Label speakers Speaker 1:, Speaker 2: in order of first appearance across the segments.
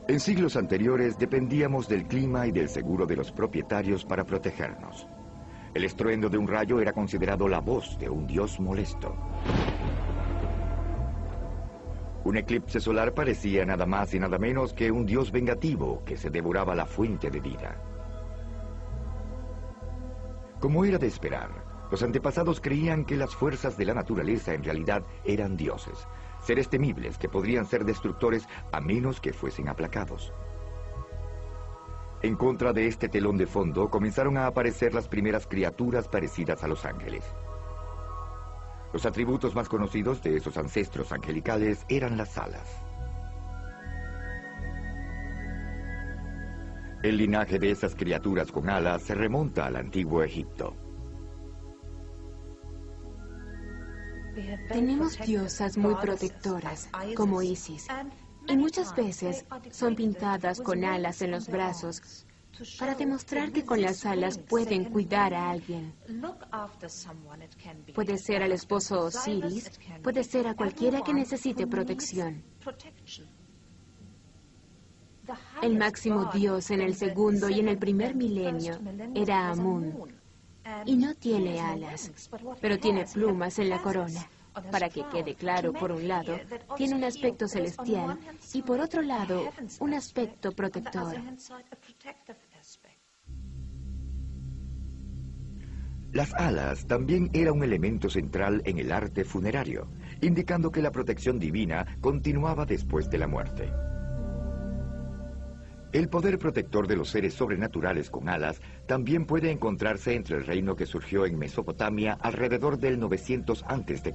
Speaker 1: En siglos anteriores dependíamos del clima y del seguro de los propietarios para protegernos. El estruendo de un rayo era considerado la voz de un dios molesto. Un eclipse solar parecía nada más y nada menos que un dios vengativo que se devoraba la fuente de vida. Como era de esperar, los antepasados creían que las fuerzas de la naturaleza en realidad eran dioses, seres temibles que podrían ser destructores a menos que fuesen aplacados. En contra de este telón de fondo comenzaron a aparecer las primeras criaturas parecidas a los ángeles. Los atributos más conocidos de esos ancestros angelicales eran las alas. El linaje de esas criaturas con alas se remonta al antiguo Egipto.
Speaker 2: Tenemos diosas muy protectoras, como Isis, y muchas veces son pintadas con alas en los brazos para demostrar que con las alas pueden cuidar a alguien. Puede ser al esposo Osiris, puede ser a cualquiera que necesite protección. El máximo dios en el segundo y en el primer milenio era Amún, y no tiene alas, pero tiene plumas en la corona. Para que quede claro, por un lado, tiene un aspecto celestial y por otro lado, un aspecto protector.
Speaker 1: Las alas también era un elemento central en el arte funerario, indicando que la protección divina continuaba después de la muerte. El poder protector de los seres sobrenaturales con alas también puede encontrarse entre el reino que surgió en Mesopotamia alrededor del 900 a.C.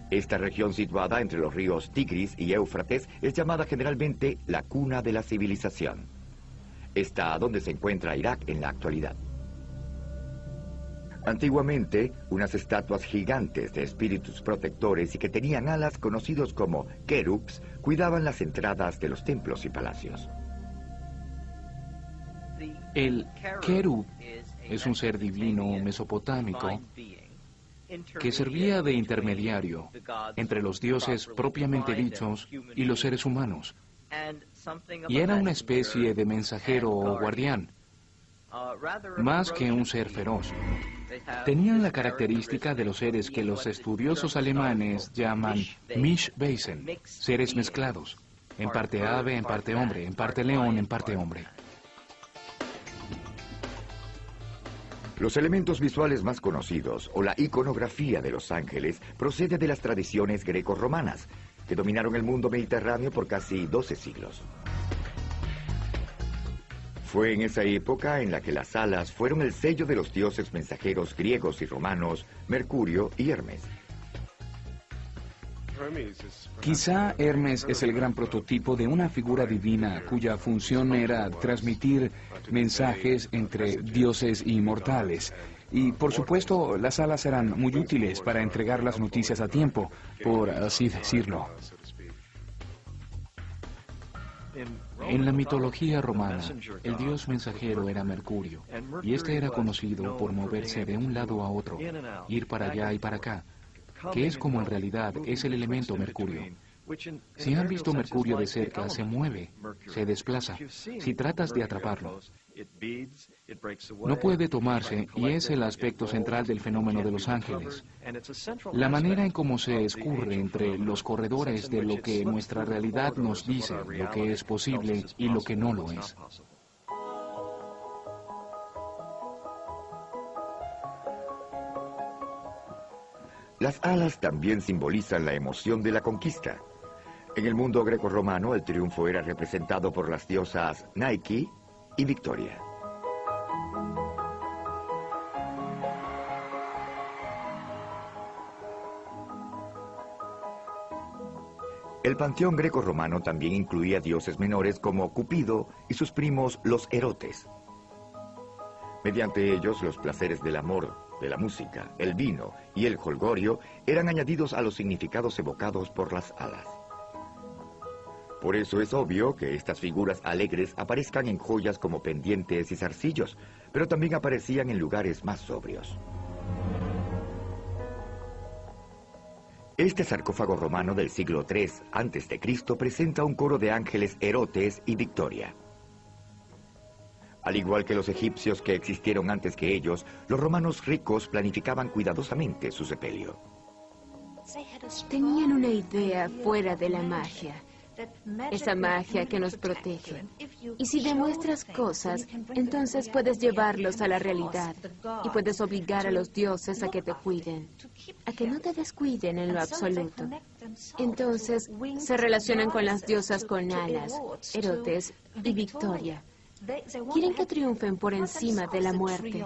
Speaker 1: Esta región situada entre los ríos Tigris y Éufrates es llamada generalmente la cuna de la civilización. Está donde se encuentra Irak en la actualidad. Antiguamente, unas estatuas gigantes de espíritus protectores y que tenían alas conocidos como querubs cuidaban las entradas de los templos y palacios.
Speaker 3: El querub es un ser divino mesopotámico que servía de intermediario entre los dioses propiamente dichos y los seres humanos, y era una especie de mensajero o guardián, más que un ser feroz. Tenían la característica de los seres que los estudiosos alemanes llaman Mischwesen, seres mezclados, en parte ave, en parte hombre, en parte león, en parte hombre.
Speaker 1: Los elementos visuales más conocidos, o la iconografía de los ángeles, procede de las tradiciones greco-romanas, que dominaron el mundo mediterráneo por casi 12 siglos. Fue en esa época en la que las alas fueron el sello de los dioses mensajeros griegos y romanos, Mercurio y Hermes.
Speaker 3: Quizá Hermes es el gran prototipo de una figura divina cuya función era transmitir mensajes entre dioses y mortales. Y por supuesto, las alas eran muy útiles para entregar las noticias a tiempo, por así decirlo. En la mitología romana, el dios mensajero era Mercurio, y este era conocido por moverse de un lado a otro, ir para allá y para acá, que es como en realidad es el elemento Mercurio. Si han visto Mercurio de cerca, se mueve, se desplaza. Si tratas de atraparlo, no puede tomarse, y es el aspecto central del fenómeno de los ángeles. La manera en cómo se escurre entre los corredores de lo que nuestra realidad nos dice, lo que es posible y lo que no lo es.
Speaker 1: Las alas también simbolizan la emoción de la conquista. En el mundo grecorromano, el triunfo era representado por las diosas Nike y Victoria. El panteón grecorromano también incluía dioses menores como Cupido y sus primos los Erotes. Mediante ellos, los placeres del amor, de la música, el vino y el jolgorio eran añadidos a los significados evocados por las alas. Por eso es obvio que estas figuras alegres aparezcan en joyas como pendientes y zarcillos, pero también aparecían en lugares más sobrios. Este sarcófago romano del siglo III a.C. presenta un coro de ángeles Erotes y Victoria. Al igual que los egipcios que existieron antes que ellos, los romanos ricos planificaban cuidadosamente su sepelio.
Speaker 2: Tenían una idea fuera de la magia, esa magia que nos protege. Y si demuestras cosas, entonces puedes llevarlos a la realidad y puedes obligar a los dioses a que te cuiden, a que no te descuiden en lo absoluto. Entonces se relacionan con las diosas con alas, Erotes y Victoria. Quieren que triunfen por encima de la muerte.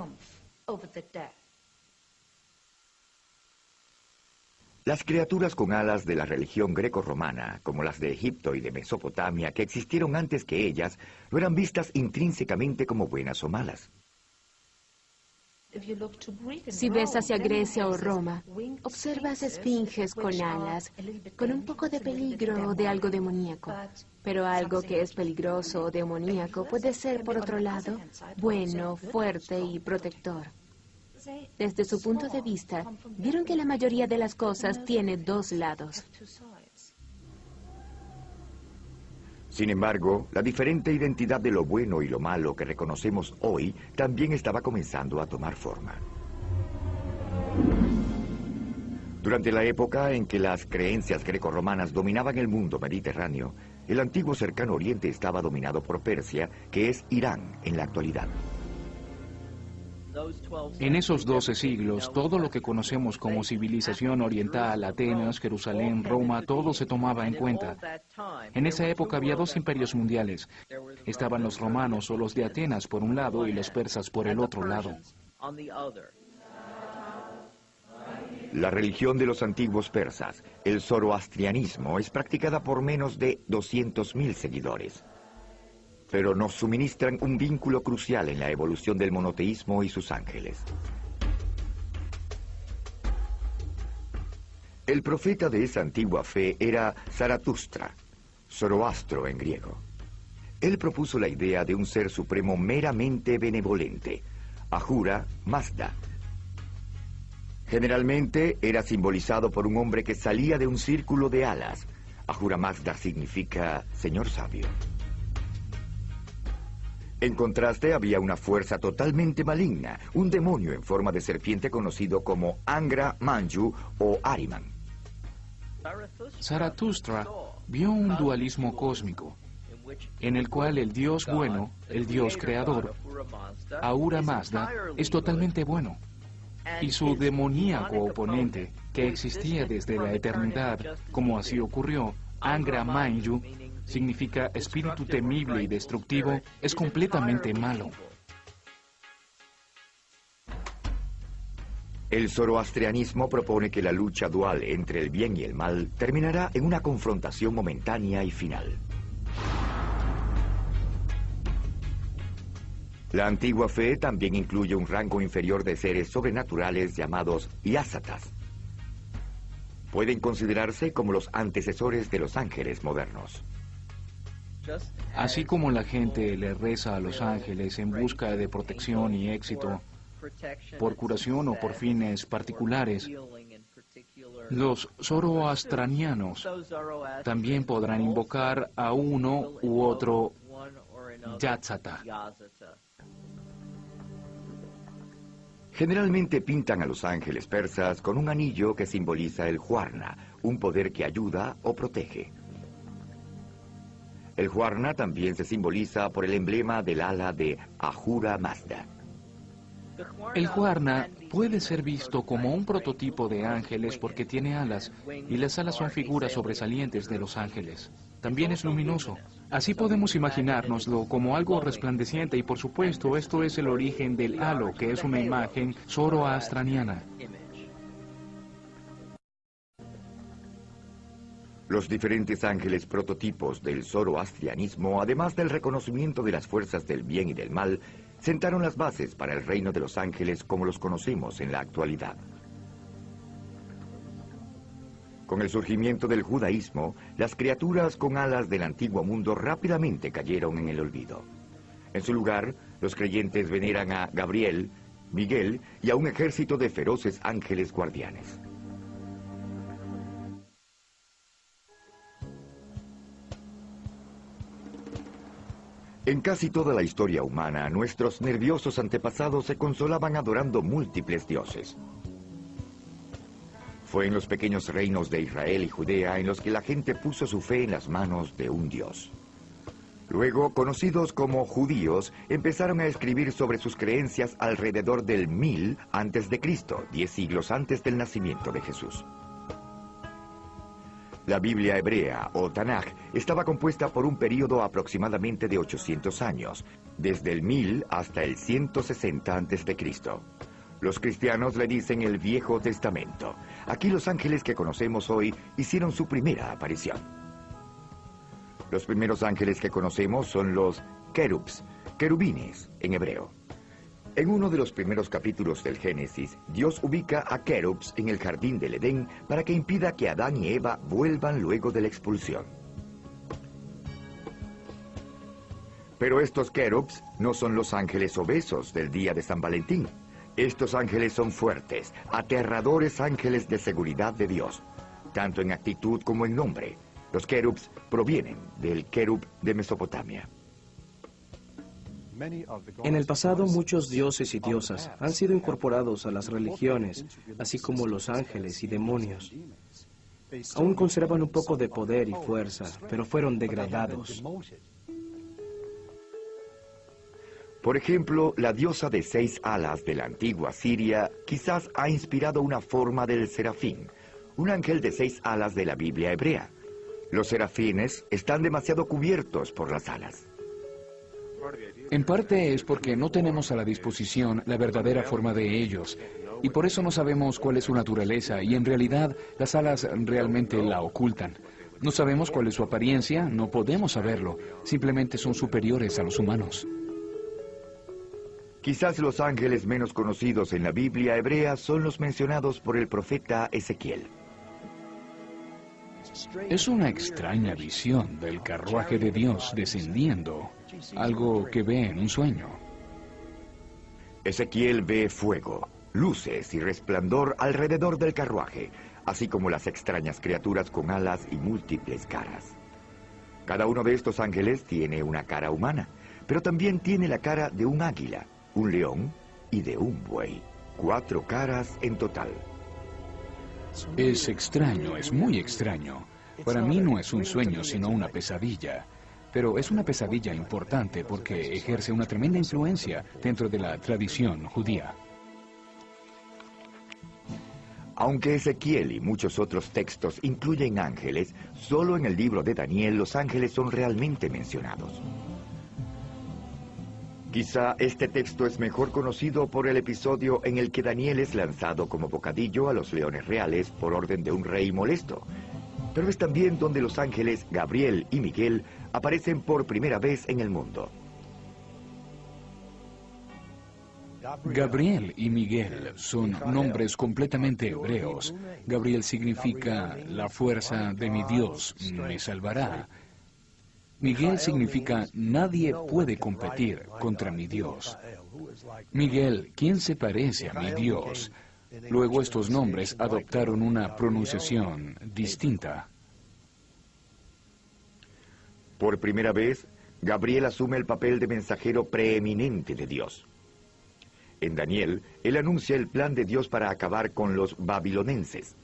Speaker 1: Las criaturas con alas de la religión greco-romana, como las de Egipto y de Mesopotamia, que existieron antes que ellas, no eran vistas intrínsecamente como buenas o malas.
Speaker 2: Si ves hacia Grecia o Roma, observas esfinges con alas, con un poco de peligro o de algo demoníaco. Pero algo que es peligroso o demoníaco puede ser, por otro lado, bueno, fuerte y protector. Desde su punto de vista, vieron que la mayoría de las cosas tiene dos lados.
Speaker 1: Sin embargo, la diferente identidad de lo bueno y lo malo que reconocemos hoy también estaba comenzando a tomar forma. Durante la época en que las creencias grecorromanas dominaban el mundo mediterráneo, el antiguo cercano oriente estaba dominado por Persia, que es Irán en la actualidad.
Speaker 3: En esos 12 siglos, todo lo que conocemos como civilización oriental, Atenas, Jerusalén, Roma, todo se tomaba en cuenta. En esa época había dos imperios mundiales. Estaban los romanos o los de Atenas por un lado y los persas por el otro lado.
Speaker 1: La religión de los antiguos persas, el zoroastrianismo, es practicada por menos de 200.000 seguidores. Pero nos suministran un vínculo crucial en la evolución del monoteísmo y sus ángeles. El profeta de esa antigua fe era Zaratustra, Zoroastro en griego. Él propuso la idea de un ser supremo meramente benevolente, Ahura Mazda. Generalmente era simbolizado por un hombre que salía de un círculo de alas. Ahura Mazda significa Señor Sabio. En contraste, había una fuerza totalmente maligna, un demonio en forma de serpiente conocido como Angra Mainyu o Ahriman.
Speaker 3: Zaratustra vio un dualismo cósmico, en el cual el Dios bueno, el Dios creador, Ahura Mazda, es totalmente bueno, y su demoníaco oponente, que existía desde la eternidad, como así ocurrió, Angra Mainyu, significa espíritu temible y destructivo, es completamente malo.
Speaker 1: El zoroastrianismo propone que la lucha dual entre el bien y el mal terminará en una confrontación momentánea y final. La antigua fe también incluye un rango inferior de seres sobrenaturales llamados Yasatas. Pueden considerarse como los antecesores de los ángeles modernos.
Speaker 3: Así como la gente le reza a los ángeles en busca de protección y éxito, por curación o por fines particulares, los zoroastrianos también podrán invocar a uno u otro Yatsata.
Speaker 1: Generalmente pintan a los ángeles persas con un anillo que simboliza el Huarna, un poder que ayuda o protege. El Huarna también se simboliza por el emblema del ala de Ahura Mazda.
Speaker 3: El Huarna puede ser visto como un prototipo de ángeles porque tiene alas, y las alas son figuras sobresalientes de los ángeles. También es luminoso. Así podemos imaginárnoslo como algo resplandeciente y por supuesto esto es el origen del halo, que es una imagen zoroastriana.
Speaker 1: Los diferentes ángeles prototipos del zoroastrianismo, además del reconocimiento de las fuerzas del bien y del mal, sentaron las bases para el reino de los ángeles como los conocemos en la actualidad. Con el surgimiento del judaísmo, las criaturas con alas del antiguo mundo rápidamente cayeron en el olvido. En su lugar, los creyentes veneran a Gabriel, Miguel y a un ejército de feroces ángeles guardianes. En casi toda la historia humana, nuestros nerviosos antepasados se consolaban adorando múltiples dioses. Fue en los pequeños reinos de Israel y Judea en los que la gente puso su fe en las manos de un dios. Luego, conocidos como judíos, empezaron a escribir sobre sus creencias alrededor del 1000 a.C., 10 siglos antes del nacimiento de Jesús. La Biblia hebrea, o Tanaj, estaba compuesta por un período aproximadamente de 800 años, desde el 1000 hasta el 160 a.C. Los cristianos le dicen el Viejo Testamento. Aquí los ángeles que conocemos hoy hicieron su primera aparición. Los primeros ángeles que conocemos son los querubs, querubines en hebreo. En uno de los primeros capítulos del Génesis, Dios ubica a querubs en el jardín del Edén para que impida que Adán y Eva vuelvan luego de la expulsión. Pero estos querubs no son los ángeles obesos del día de San Valentín. Estos ángeles son fuertes, aterradores ángeles de seguridad de Dios, tanto en actitud como en nombre. Los querubs provienen del querub de Mesopotamia.
Speaker 4: En el pasado, muchos dioses y diosas han sido incorporados a las religiones, así como los ángeles y demonios. Aún conservan un poco de poder y fuerza, pero fueron degradados.
Speaker 1: Por ejemplo, la diosa de 6 alas de la antigua Siria quizás ha inspirado una forma del serafín, un ángel de 6 alas de la Biblia hebrea. Los serafines están demasiado cubiertos por las alas.
Speaker 3: En parte es porque no tenemos a la disposición la verdadera forma de ellos, y por eso no sabemos cuál es su naturaleza, y en realidad las alas realmente la ocultan. No sabemos cuál es su apariencia, no podemos saberlo, simplemente son superiores a los humanos.
Speaker 1: Quizás los ángeles menos conocidos en la Biblia hebrea son los mencionados por el profeta Ezequiel.
Speaker 3: Es una extraña visión del carruaje de Dios descendiendo, algo que ve en un sueño.
Speaker 1: Ezequiel ve fuego, luces y resplandor alrededor del carruaje, así como las extrañas criaturas con alas y múltiples caras. Cada uno de estos ángeles tiene una cara humana, pero también tiene la cara de un águila, un león y de un buey. 4 caras en total.
Speaker 3: Es extraño, es muy extraño. Para mí no es un sueño, sino una pesadilla. Pero es una pesadilla importante porque ejerce una tremenda influencia dentro de la tradición judía.
Speaker 1: Aunque Ezequiel y muchos otros textos incluyen ángeles, solo en el libro de Daniel los ángeles son realmente mencionados. Quizá este texto es mejor conocido por el episodio en el que Daniel es lanzado como bocadillo a los leones reales por orden de un rey molesto. Pero es también donde los ángeles Gabriel y Miguel aparecen por primera vez en el mundo.
Speaker 3: Gabriel y Miguel son nombres completamente hebreos. Gabriel significa la fuerza de mi Dios me salvará. Miguel significa nadie puede competir contra mi Dios. Miguel, ¿quién se parece a mi Dios? Luego estos nombres adoptaron una pronunciación distinta.
Speaker 1: Por primera vez, Gabriel asume el papel de mensajero preeminente de Dios. En Daniel, él anuncia el plan de Dios para acabar con los babilonenses.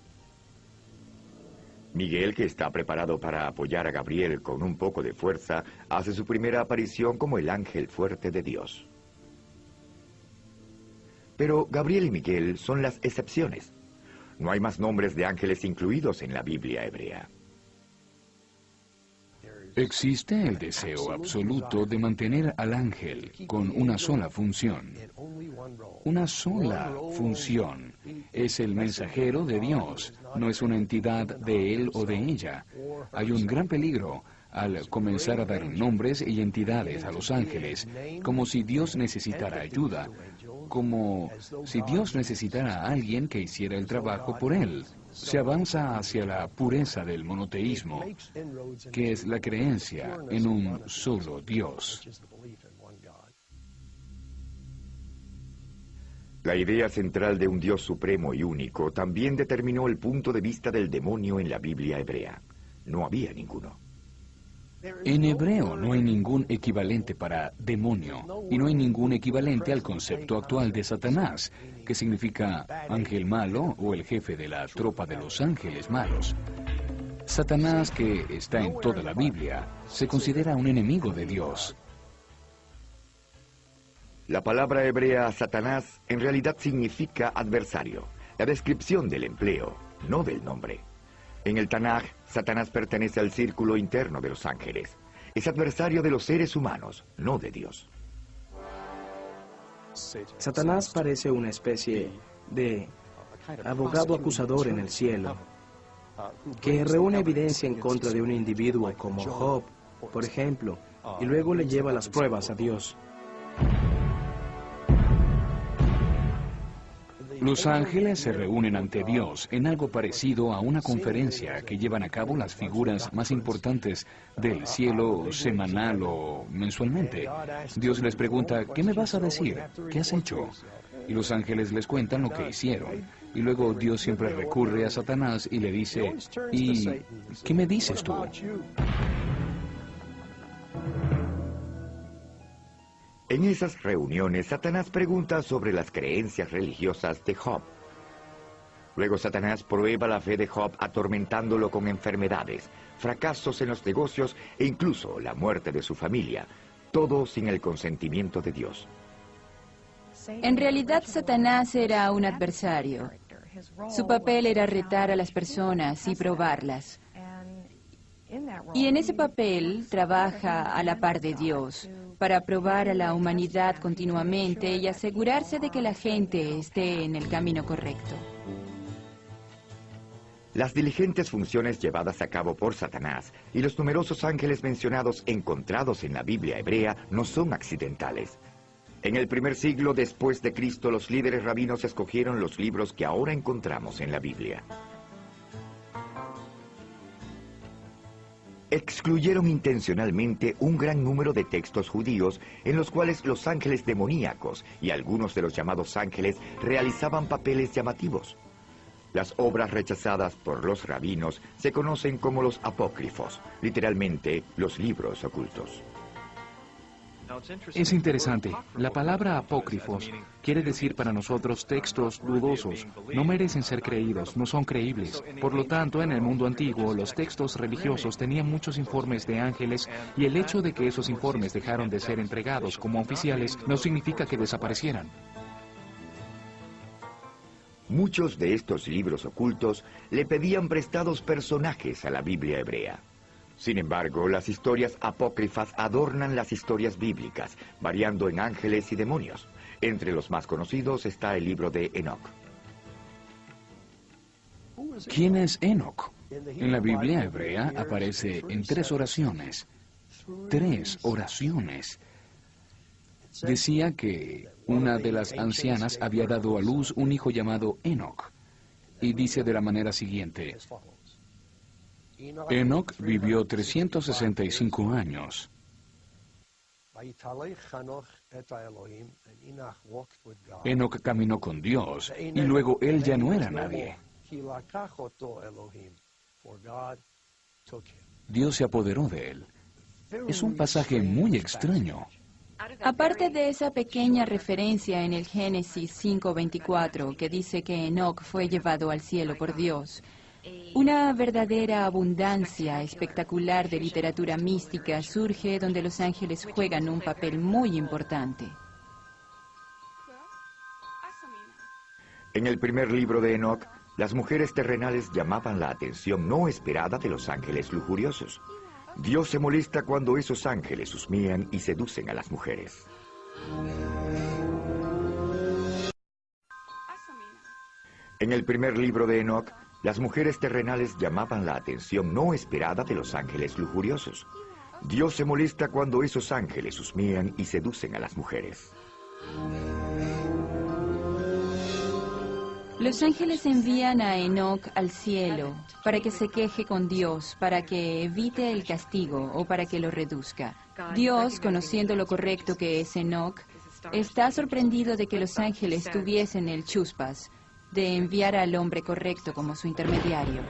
Speaker 1: Miguel, que está preparado para apoyar a Gabriel con un poco de fuerza, hace su primera aparición como el ángel fuerte de Dios. Pero Gabriel y Miguel son las excepciones. No hay más nombres de ángeles incluidos en la Biblia hebrea.
Speaker 3: Existe el deseo absoluto de mantener al ángel con una sola función. Una sola función. Es el mensajero de Dios, no es una entidad de él o de ella. Hay un gran peligro al comenzar a dar nombres y entidades a los ángeles, como si Dios necesitara ayuda, como si Dios necesitara a alguien que hiciera el trabajo por él. Se avanza hacia la pureza del monoteísmo, que es la creencia en un solo Dios.
Speaker 1: La idea central de un Dios supremo y único también determinó el punto de vista del demonio en la Biblia hebrea. No había ninguno.
Speaker 3: En hebreo no hay ningún equivalente para demonio, y no hay ningún equivalente al concepto actual de Satanás, que significa ángel malo o el jefe de la tropa de los ángeles malos. Satanás, que está en toda la Biblia, se considera un enemigo de Dios.
Speaker 1: La palabra hebrea Satanás en realidad significa adversario, la descripción del empleo, no del nombre. En el Tanaj, Satanás pertenece al círculo interno de los ángeles. Es adversario de los seres humanos, no de Dios.
Speaker 4: Satanás parece una especie de abogado acusador en el cielo, que reúne evidencia en contra de un individuo como Job, por ejemplo, y luego le lleva las pruebas a Dios.
Speaker 3: Los ángeles se reúnen ante Dios en algo parecido a una conferencia que llevan a cabo las figuras más importantes del cielo semanal o mensualmente. Dios les pregunta, ¿qué me vas a decir? ¿Qué has hecho? Y los ángeles les cuentan lo que hicieron. Y luego Dios siempre recurre a Satanás y le dice, ¿y qué me dices tú?
Speaker 1: En esas reuniones, Satanás pregunta sobre las creencias religiosas de Job. Luego Satanás prueba la fe de Job atormentándolo con enfermedades, fracasos en los negocios e incluso la muerte de su familia, todo sin el consentimiento de Dios.
Speaker 5: En realidad, Satanás era un adversario. Su papel era retar a las personas y probarlas. Y en ese papel trabaja a la par de Dios, para probar a la humanidad continuamente y asegurarse de que la gente esté en el camino correcto.
Speaker 1: Las diligentes funciones llevadas a cabo por Satanás y los numerosos ángeles mencionados encontrados en la Biblia hebrea no son accidentales. En el primer siglo después de Cristo, los líderes rabinos escogieron los libros que ahora encontramos en la Biblia. Excluyeron intencionalmente un gran número de textos judíos en los cuales los ángeles demoníacos y algunos de los llamados ángeles realizaban papeles llamativos. Las obras rechazadas por los rabinos se conocen como los apócrifos, literalmente los libros ocultos.
Speaker 3: Es interesante. La palabra apócrifos quiere decir para nosotros textos dudosos. No merecen ser creídos, no son creíbles. Por lo tanto, en el mundo antiguo, los textos religiosos tenían muchos informes de ángeles y el hecho de que esos informes dejaron de ser entregados como oficiales no significa que desaparecieran.
Speaker 1: Muchos de estos libros ocultos le pedían prestados personajes a la Biblia hebrea. Sin embargo, las historias apócrifas adornan las historias bíblicas, variando en ángeles y demonios. Entre los más conocidos está el libro de Enoc.
Speaker 3: ¿Quién es Enoc? En la Biblia hebrea aparece en 3 oraciones. 3 oraciones. Decía que una de las ancianas había dado a luz un hijo llamado Enoc. Y dice de la manera siguiente: Enoc vivió 365 años. Enoc caminó con Dios y luego él ya no era nadie. Dios se apoderó de él. Es un pasaje muy extraño.
Speaker 5: Aparte de esa pequeña referencia en el Génesis 5:24 que dice que Enoc fue llevado al cielo por Dios, una verdadera abundancia espectacular de literatura mística surge donde los ángeles juegan un papel muy importante.
Speaker 1: En el primer libro de Enoc, las mujeres terrenales llamaban la atención no esperada de los ángeles lujuriosos. Dios se molesta cuando esos ángeles husmean y seducen a las mujeres. En el primer libro de Enoc, las mujeres terrenales llamaban la atención no esperada de los ángeles lujuriosos. Dios se molesta cuando esos ángeles husmean y seducen a las mujeres.
Speaker 5: Los ángeles envían a Enoc al cielo para que se queje con Dios, para que evite el castigo o para que lo reduzca. Dios, conociendo lo correcto que es Enoc, está sorprendido de que los ángeles tuviesen el chuspas de enviar al hombre correcto como su intermediario.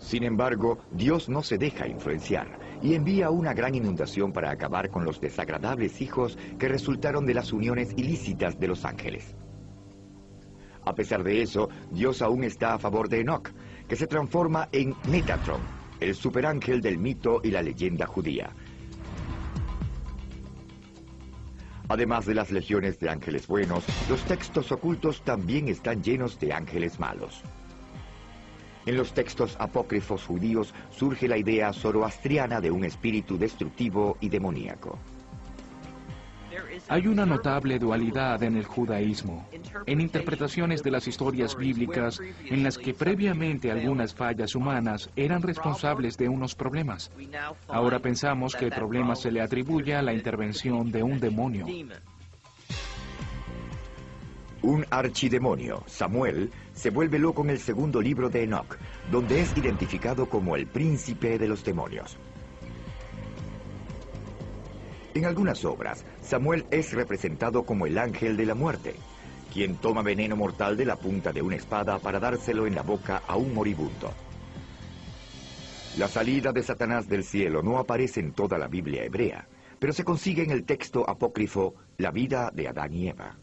Speaker 1: Sin embargo, Dios no se deja influenciar y envía una gran inundación para acabar con los desagradables hijos que resultaron de las uniones ilícitas de los ángeles. A pesar de eso, Dios aún está a favor de Enoc, que se transforma en Metatron, el superángel del mito y la leyenda judía. Además de las legiones de ángeles buenos, los textos ocultos también están llenos de ángeles malos. En los textos apócrifos judíos surge la idea zoroastriana de un espíritu destructivo y demoníaco.
Speaker 3: Hay una notable dualidad en el judaísmo, en interpretaciones de las historias bíblicas en las que previamente algunas fallas humanas eran responsables de unos problemas. Ahora pensamos que el problema se le atribuye a la intervención de un demonio.
Speaker 1: Un archidemonio, Samuel, se vuelve loco en el segundo libro de Enoc, donde es identificado como el príncipe de los demonios. En algunas obras, Samuel es representado como el ángel de la muerte, quien toma veneno mortal de la punta de una espada para dárselo en la boca a un moribundo. La salida de Satanás del cielo no aparece en toda la Biblia hebrea, pero se consigue en el texto apócrifo La vida de Adán y Eva.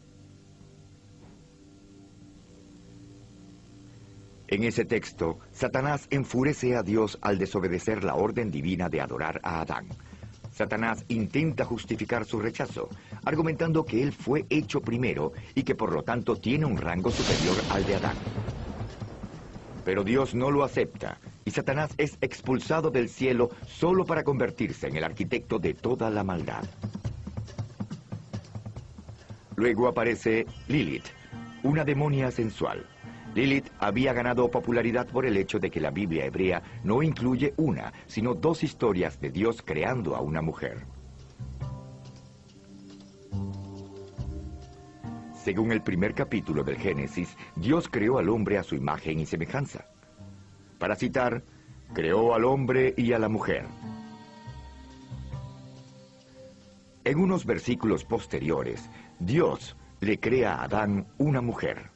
Speaker 1: En ese texto, Satanás enfurece a Dios al desobedecer la orden divina de adorar a Adán. Satanás intenta justificar su rechazo, argumentando que él fue hecho primero y que por lo tanto tiene un rango superior al de Adán. Pero Dios no lo acepta, y Satanás es expulsado del cielo solo para convertirse en el arquitecto de toda la maldad. Luego aparece Lilith, una demonia sensual. Lilith había ganado popularidad por el hecho de que la Biblia hebrea no incluye una, sino dos historias de Dios creando a una mujer. Según el primer capítulo del Génesis, Dios creó al hombre a su imagen y semejanza. Para citar, creó al hombre y a la mujer. En unos versículos posteriores, Dios le crea a Adán una mujer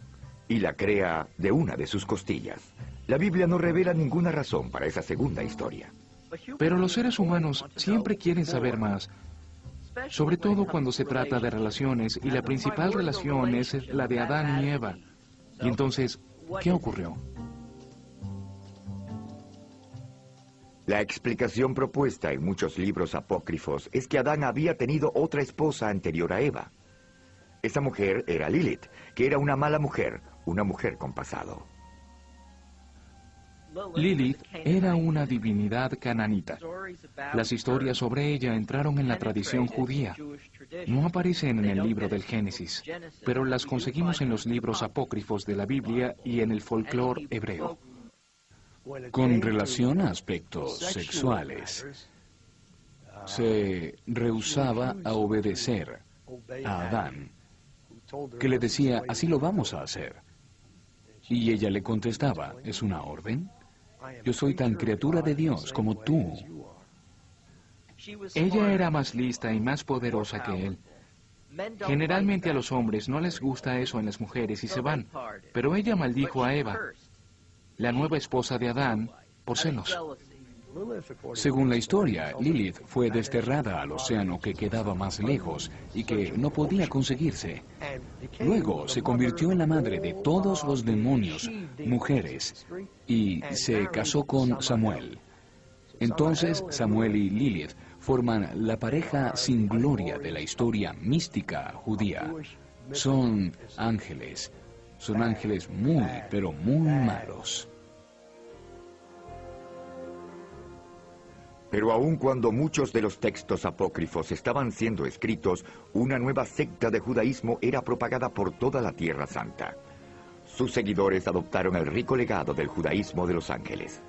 Speaker 1: y la crea de una de sus costillas. La Biblia no revela ninguna razón para esa segunda historia.
Speaker 3: Pero los seres humanos siempre quieren saber más, sobre todo cuando se trata de relaciones, y la principal relación es la de Adán y Eva. Y entonces, ¿qué ocurrió?
Speaker 1: La explicación propuesta en muchos libros apócrifos es que Adán había tenido otra esposa anterior a Eva. Esa mujer era Lilith, que era una mala mujer, una mujer con pasado.
Speaker 3: Lilith era una divinidad cananita. Las historias sobre ella entraron en la tradición judía. No aparecen en el libro del Génesis, pero las conseguimos en los libros apócrifos de la Biblia y en el folclore hebreo.
Speaker 6: Con relación a aspectos sexuales, se rehusaba a obedecer a Adán, que le decía, así lo vamos a hacer. Y ella le contestaba, ¿es una orden? Yo soy tan criatura de Dios como tú.
Speaker 3: Ella era más lista y más poderosa que él. Generalmente a los hombres no les gusta eso en las mujeres y se van, pero ella maldijo a Eva, la nueva esposa de Adán, por celos.
Speaker 6: Según la historia, Lilith fue desterrada al océano que quedaba más lejos y que no podía conseguirse. Luego se convirtió en la madre de todos los demonios, mujeres, y se casó con Samuel. Entonces Samuel y Lilith forman la pareja sin gloria de la historia mística judía. Son ángeles muy, pero muy malos.
Speaker 1: Pero aun cuando muchos de los textos apócrifos estaban siendo escritos, una nueva secta de judaísmo era propagada por toda la Tierra Santa. Sus seguidores adoptaron el rico legado del judaísmo de los ángeles.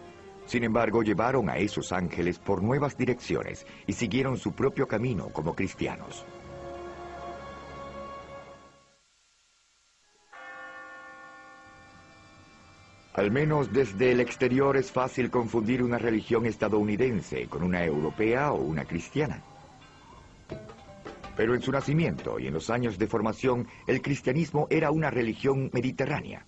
Speaker 1: Sin embargo, llevaron a esos ángeles por nuevas direcciones y siguieron su propio camino como cristianos. Al menos desde el exterior es fácil confundir una religión estadounidense con una europea o una cristiana. Pero en su nacimiento y en los años de formación, el cristianismo era una religión mediterránea.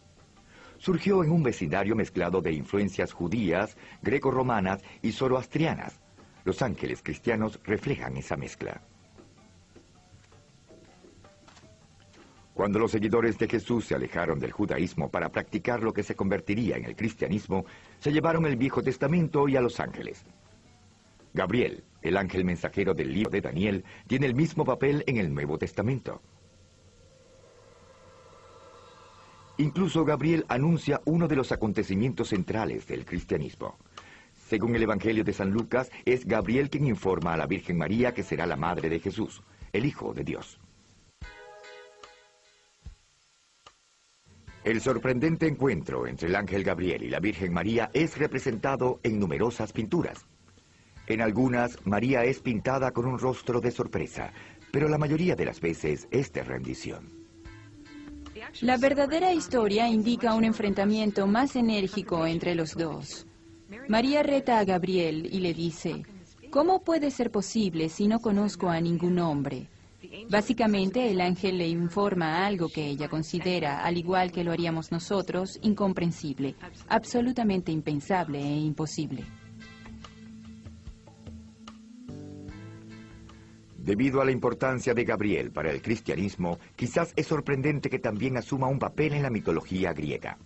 Speaker 1: surgió en un vecindario mezclado de influencias judías, greco-romanas y zoroastrianas. Los ángeles cristianos reflejan esa mezcla. Cuando los seguidores de Jesús se alejaron del judaísmo para practicar lo que se convertiría en el cristianismo, se llevaron el Viejo Testamento y a los ángeles. Gabriel, el ángel mensajero del libro de Daniel, tiene el mismo papel en el Nuevo Testamento. Incluso Gabriel anuncia uno de los acontecimientos centrales del cristianismo. Según el Evangelio de San Lucas, es Gabriel quien informa a la Virgen María que será la madre de Jesús, el Hijo de Dios. El sorprendente encuentro entre el ángel Gabriel y la Virgen María es representado en numerosas pinturas. En algunas, María es pintada con un rostro de sorpresa, pero la mayoría de las veces es de rendición.
Speaker 5: La verdadera historia indica un enfrentamiento más enérgico entre los dos. María reta a Gabriel y le dice, ¿cómo puede ser posible si no conozco a ningún hombre? Básicamente, el ángel le informa algo que ella considera, al igual que lo haríamos nosotros, incomprensible, absolutamente impensable e imposible.
Speaker 1: Debido a la importancia de Gabriel para el cristianismo, quizás es sorprendente que también asuma un papel en la mitología griega.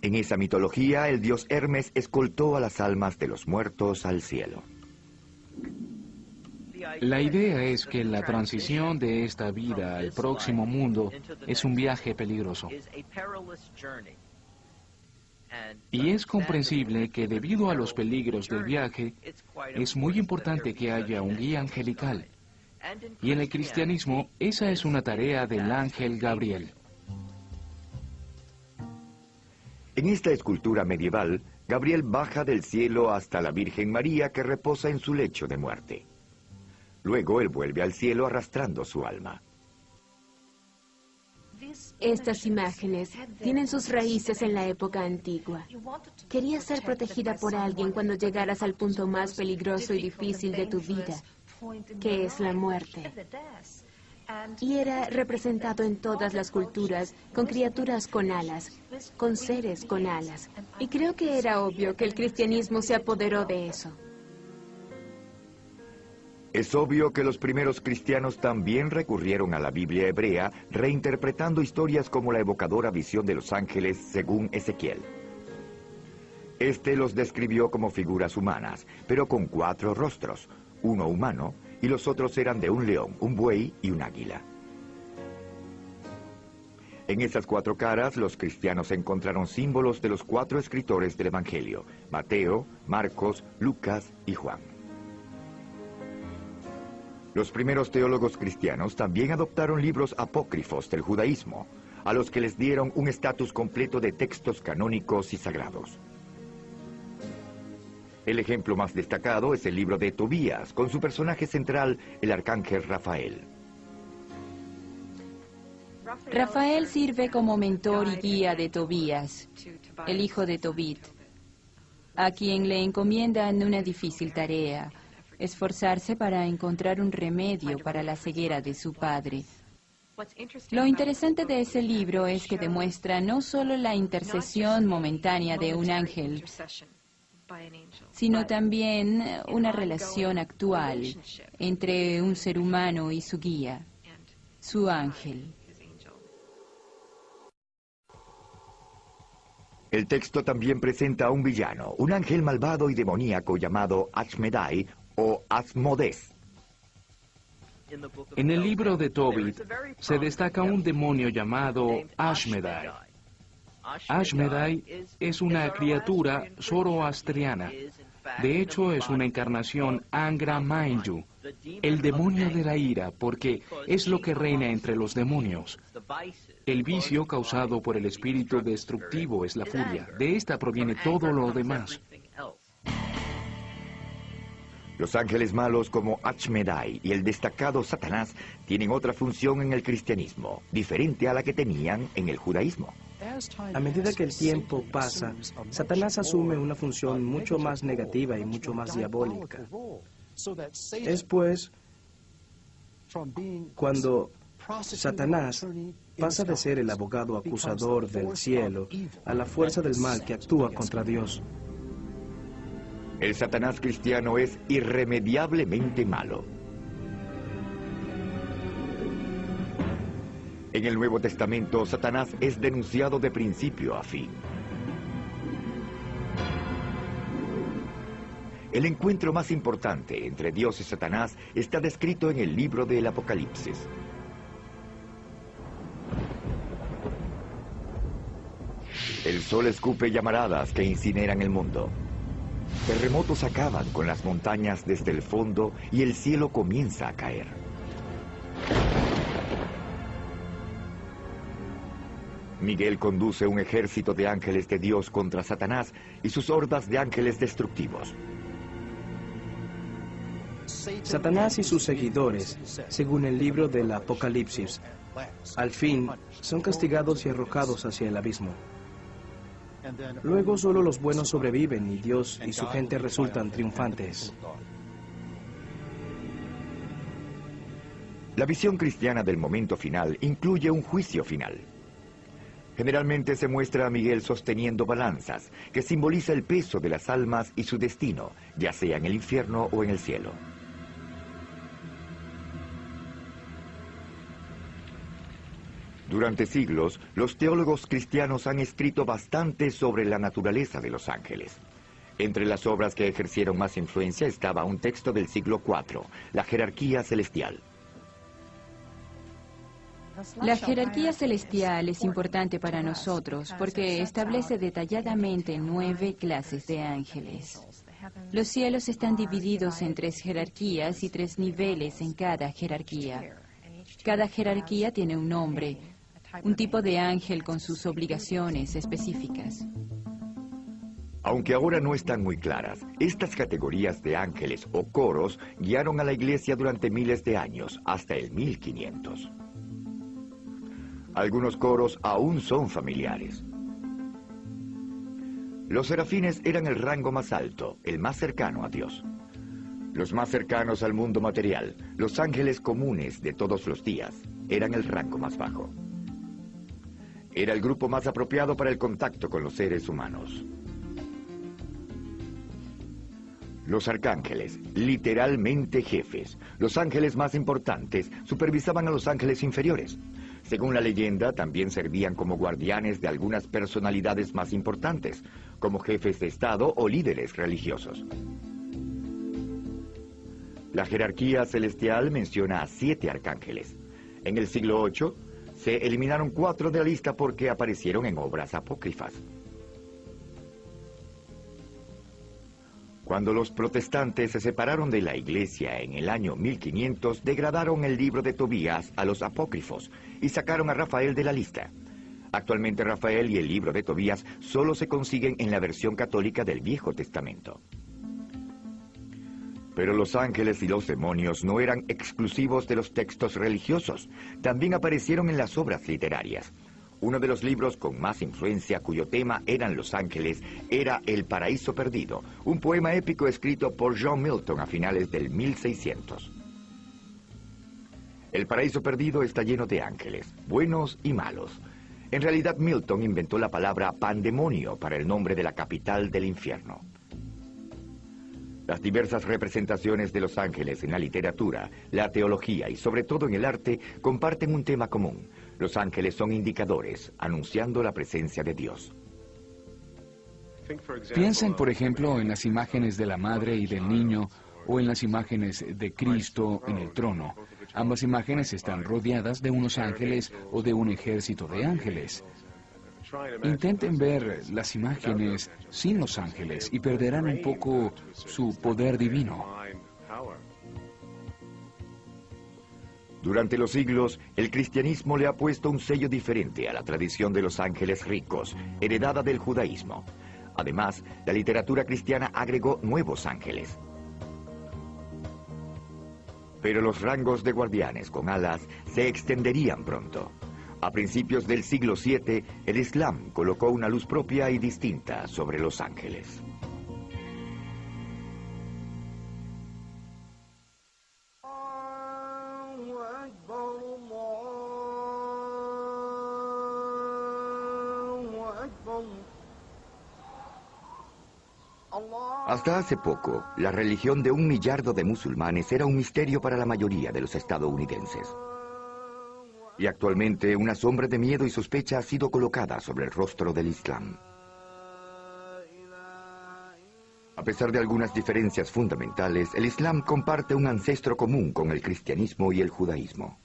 Speaker 1: En esa mitología, el dios Hermes escoltó a las almas de los muertos al cielo.
Speaker 3: La idea es que la transición de esta vida al próximo mundo es un viaje peligroso. Y es comprensible que debido a los peligros del viaje, es muy importante que haya un guía angelical. Y en el cristianismo, esa es una tarea del ángel Gabriel.
Speaker 1: En esta escultura medieval, Gabriel baja del cielo hasta la Virgen María que reposa en su lecho de muerte. Luego él vuelve al cielo arrastrando su alma.
Speaker 2: Estas imágenes tienen sus raíces en la época antigua. Querías ser protegida por alguien cuando llegaras al punto más peligroso y difícil de tu vida, que es la muerte. Y era representado en todas las culturas, con criaturas con alas, con seres con alas. Y creo que era obvio que el cristianismo se apoderó de eso.
Speaker 1: Es obvio que los primeros cristianos también recurrieron a la Biblia hebrea, reinterpretando historias como la evocadora visión de los ángeles según Ezequiel. Este los describió como figuras humanas, pero con 4 rostros, uno humano, y los otros eran de un león, un buey y un águila. En esas 4 caras, los cristianos encontraron símbolos de los 4 escritores del Evangelio, Mateo, Marcos, Lucas y Juan. Los primeros teólogos cristianos también adoptaron libros apócrifos del judaísmo, a los que les dieron un estatus completo de textos canónicos y sagrados. El ejemplo más destacado es el libro de Tobías, con su personaje central, el arcángel Rafael.
Speaker 5: Rafael sirve como mentor y guía de Tobías, el hijo de Tobit, a quien le encomiendan una difícil tarea: esforzarse para encontrar un remedio para la ceguera de su padre. Lo interesante de ese libro es que demuestra no solo la intercesión momentánea de un ángel, sino también una relación actual entre un ser humano y su guía, su ángel.
Speaker 1: El texto también presenta a un villano, un ángel malvado y demoníaco llamado Ashmedai o Asmodes.
Speaker 3: En el libro de Tobit se destaca un demonio llamado Ashmedai. Ashmedai es una criatura zoroastriana. De hecho, es una encarnación Angra Mainyu, el demonio de la ira, porque es lo que reina entre los demonios. El vicio causado por el espíritu destructivo es la furia. De esta proviene todo lo demás.
Speaker 1: Los ángeles malos como Ashmedai y el destacado Satanás tienen otra función en el cristianismo, diferente a la que tenían en el judaísmo.
Speaker 4: A medida que el tiempo pasa, Satanás asume una función mucho más negativa y mucho más diabólica. Es pues cuando Satanás pasa de ser el abogado acusador del cielo a la fuerza del mal que actúa contra Dios.
Speaker 1: El Satanás cristiano es irremediablemente malo. En el Nuevo Testamento, Satanás es denunciado de principio a fin. El encuentro más importante entre Dios y Satanás está descrito en el libro del Apocalipsis. El sol escupe llamaradas que incineran el mundo. Terremotos acaban con las montañas desde el fondo y el cielo comienza a caer. Miguel conduce un ejército de ángeles de Dios contra Satanás y sus hordas de ángeles destructivos.
Speaker 4: Satanás y sus seguidores, según el libro del Apocalipsis, al fin son castigados y arrojados hacia el abismo. Luego solo los buenos sobreviven y Dios y su gente resultan triunfantes.
Speaker 1: La visión cristiana del momento final incluye un juicio final. Generalmente se muestra a Miguel sosteniendo balanzas, que simboliza el peso de las almas y su destino, ya sea en el infierno o en el cielo. Durante siglos, los teólogos cristianos han escrito bastante sobre la naturaleza de los ángeles. Entre las obras que ejercieron más influencia estaba un texto del siglo IV, la jerarquía celestial.
Speaker 5: La jerarquía celestial es importante para nosotros porque establece detalladamente 9 clases de ángeles. Los cielos están divididos en 3 jerarquías y 3 niveles en cada jerarquía. Cada jerarquía tiene un nombre, un tipo de ángel con sus obligaciones específicas.
Speaker 1: Aunque ahora no están muy claras, estas categorías de ángeles o coros guiaron a la Iglesia durante miles de años, hasta el 1500. Algunos coros aún son familiares. Los serafines eran el rango más alto, el más cercano a Dios. Los más cercanos al mundo material, los ángeles comunes de todos los días, eran el rango más bajo. Era el grupo más apropiado para el contacto con los seres humanos. Los arcángeles, literalmente jefes, los ángeles más importantes, supervisaban a los ángeles inferiores. Según la leyenda, también servían como guardianes de algunas personalidades más importantes, como jefes de Estado o líderes religiosos. La jerarquía celestial menciona a 7 arcángeles. En el siglo VIII, se eliminaron 4 de la lista porque aparecieron en obras apócrifas. Cuando los protestantes se separaron de la Iglesia en el año 1500, degradaron el libro de Tobías a los apócrifos y sacaron a Rafael de la lista. Actualmente Rafael y el libro de Tobías solo se consiguen en la versión católica del Viejo Testamento. Pero los ángeles y los demonios no eran exclusivos de los textos religiosos, también aparecieron en las obras literarias. Uno de los libros con más influencia, cuyo tema eran los ángeles, era El Paraíso Perdido, un poema épico escrito por John Milton a finales del 1600. El Paraíso Perdido está lleno de ángeles, buenos y malos. En realidad, Milton inventó la palabra pandemonio para el nombre de la capital del infierno. Las diversas representaciones de los ángeles en la literatura, la teología y sobre todo en el arte comparten un tema común. Los ángeles son indicadores, anunciando la presencia de Dios.
Speaker 6: Piensen, por ejemplo, en las imágenes de la madre y del niño, o en las imágenes de Cristo en el trono. Ambas imágenes están rodeadas de unos ángeles o de un ejército de ángeles. Intenten ver las imágenes sin los ángeles y perderán un poco su poder divino.
Speaker 1: Durante los siglos, el cristianismo le ha puesto un sello diferente a la tradición de los ángeles ricos, heredada del judaísmo. Además, la literatura cristiana agregó nuevos ángeles. Pero los rangos de guardianes con alas se extenderían pronto. A principios del siglo VII, el Islam colocó una luz propia y distinta sobre los ángeles. Hasta hace poco, la religión de 1 millardo de musulmanes era un misterio para la mayoría de los estadounidenses. Y actualmente una sombra de miedo y sospecha ha sido colocada sobre el rostro del Islam. A pesar de algunas diferencias fundamentales, el Islam comparte un ancestro común con el cristianismo y el judaísmo.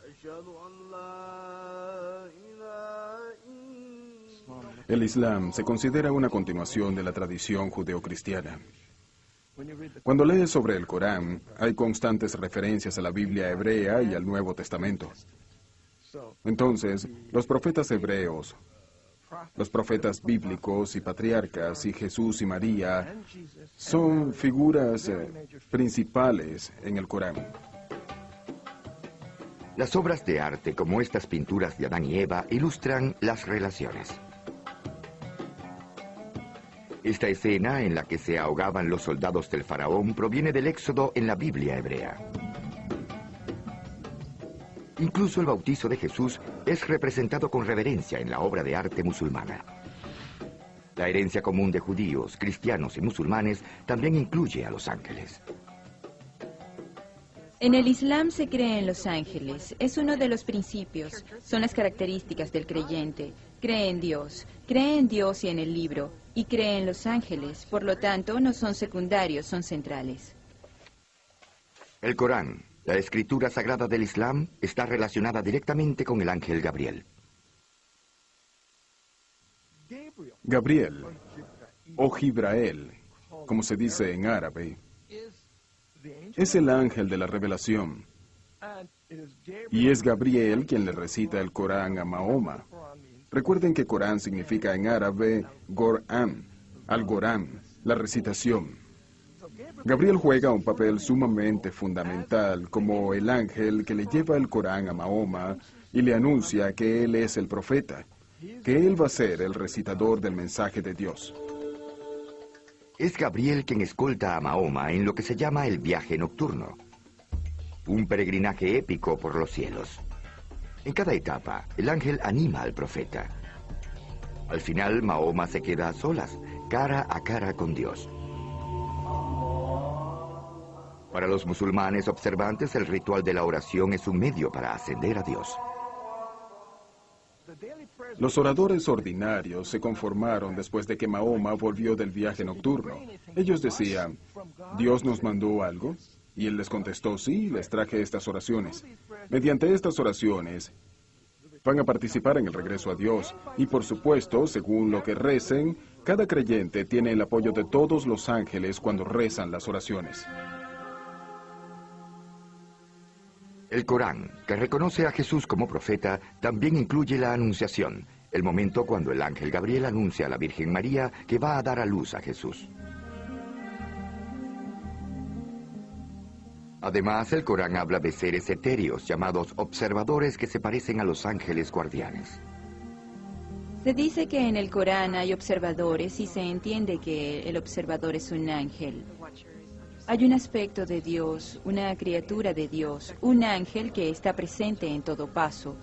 Speaker 7: El Islam se considera una continuación de la tradición judeocristiana. Cuando lees sobre el Corán, hay constantes referencias a la Biblia hebrea y al Nuevo Testamento. Entonces, los profetas hebreos, los profetas bíblicos y patriarcas, y Jesús y María, son figuras principales en el Corán.
Speaker 1: Las obras de arte, como estas pinturas de Adán y Eva, ilustran las relaciones. Esta escena en la que se ahogaban los soldados del faraón proviene del Éxodo en la Biblia hebrea. Incluso el bautizo de Jesús es representado con reverencia en la obra de arte musulmana. La herencia común de judíos, cristianos y musulmanes también incluye a los ángeles.
Speaker 5: En el Islam se cree en los ángeles. Es uno de los principios. Son las características del creyente. Cree en Dios y en el libro, y cree en los ángeles. Por lo tanto, no son secundarios, son centrales.
Speaker 1: El Corán, la escritura sagrada del Islam, está relacionada directamente con el ángel Gabriel.
Speaker 7: Gabriel, o Jibrael, como se dice en árabe, es el ángel de la revelación. Y es Gabriel quien le recita el Corán a Mahoma. Recuerden que Corán significa en árabe Gorán, Algorán, la recitación. Gabriel juega un papel sumamente fundamental como el ángel que le lleva el Corán a Mahoma y le anuncia que él es el profeta, que él va a ser el recitador del mensaje de Dios.
Speaker 1: Es Gabriel quien escolta a Mahoma en lo que se llama el viaje nocturno, un peregrinaje épico por los cielos. En cada etapa, el ángel anima al profeta. Al final, Mahoma se queda a solas, cara a cara con Dios. Para los musulmanes observantes, el ritual de la oración es un medio para ascender a Dios.
Speaker 7: Los oradores ordinarios se conformaron después de que Mahoma volvió del viaje nocturno. Ellos decían, ¿Dios nos mandó algo? Y él les contestó, sí, les traje estas oraciones. Mediante estas oraciones van a participar en el regreso a Dios. Y por supuesto, según lo que recen, cada creyente tiene el apoyo de todos los ángeles cuando rezan las oraciones.
Speaker 1: El Corán, que reconoce a Jesús como profeta, también incluye la Anunciación, el momento cuando el ángel Gabriel anuncia a la Virgen María que va a dar a luz a Jesús. Además, el Corán habla de seres etéreos llamados observadores que se parecen a los ángeles guardianes.
Speaker 5: Se dice que en el Corán hay observadores y se entiende que el observador es un ángel. Hay un aspecto de Dios, una criatura de Dios, un ángel que está presente en todo paso,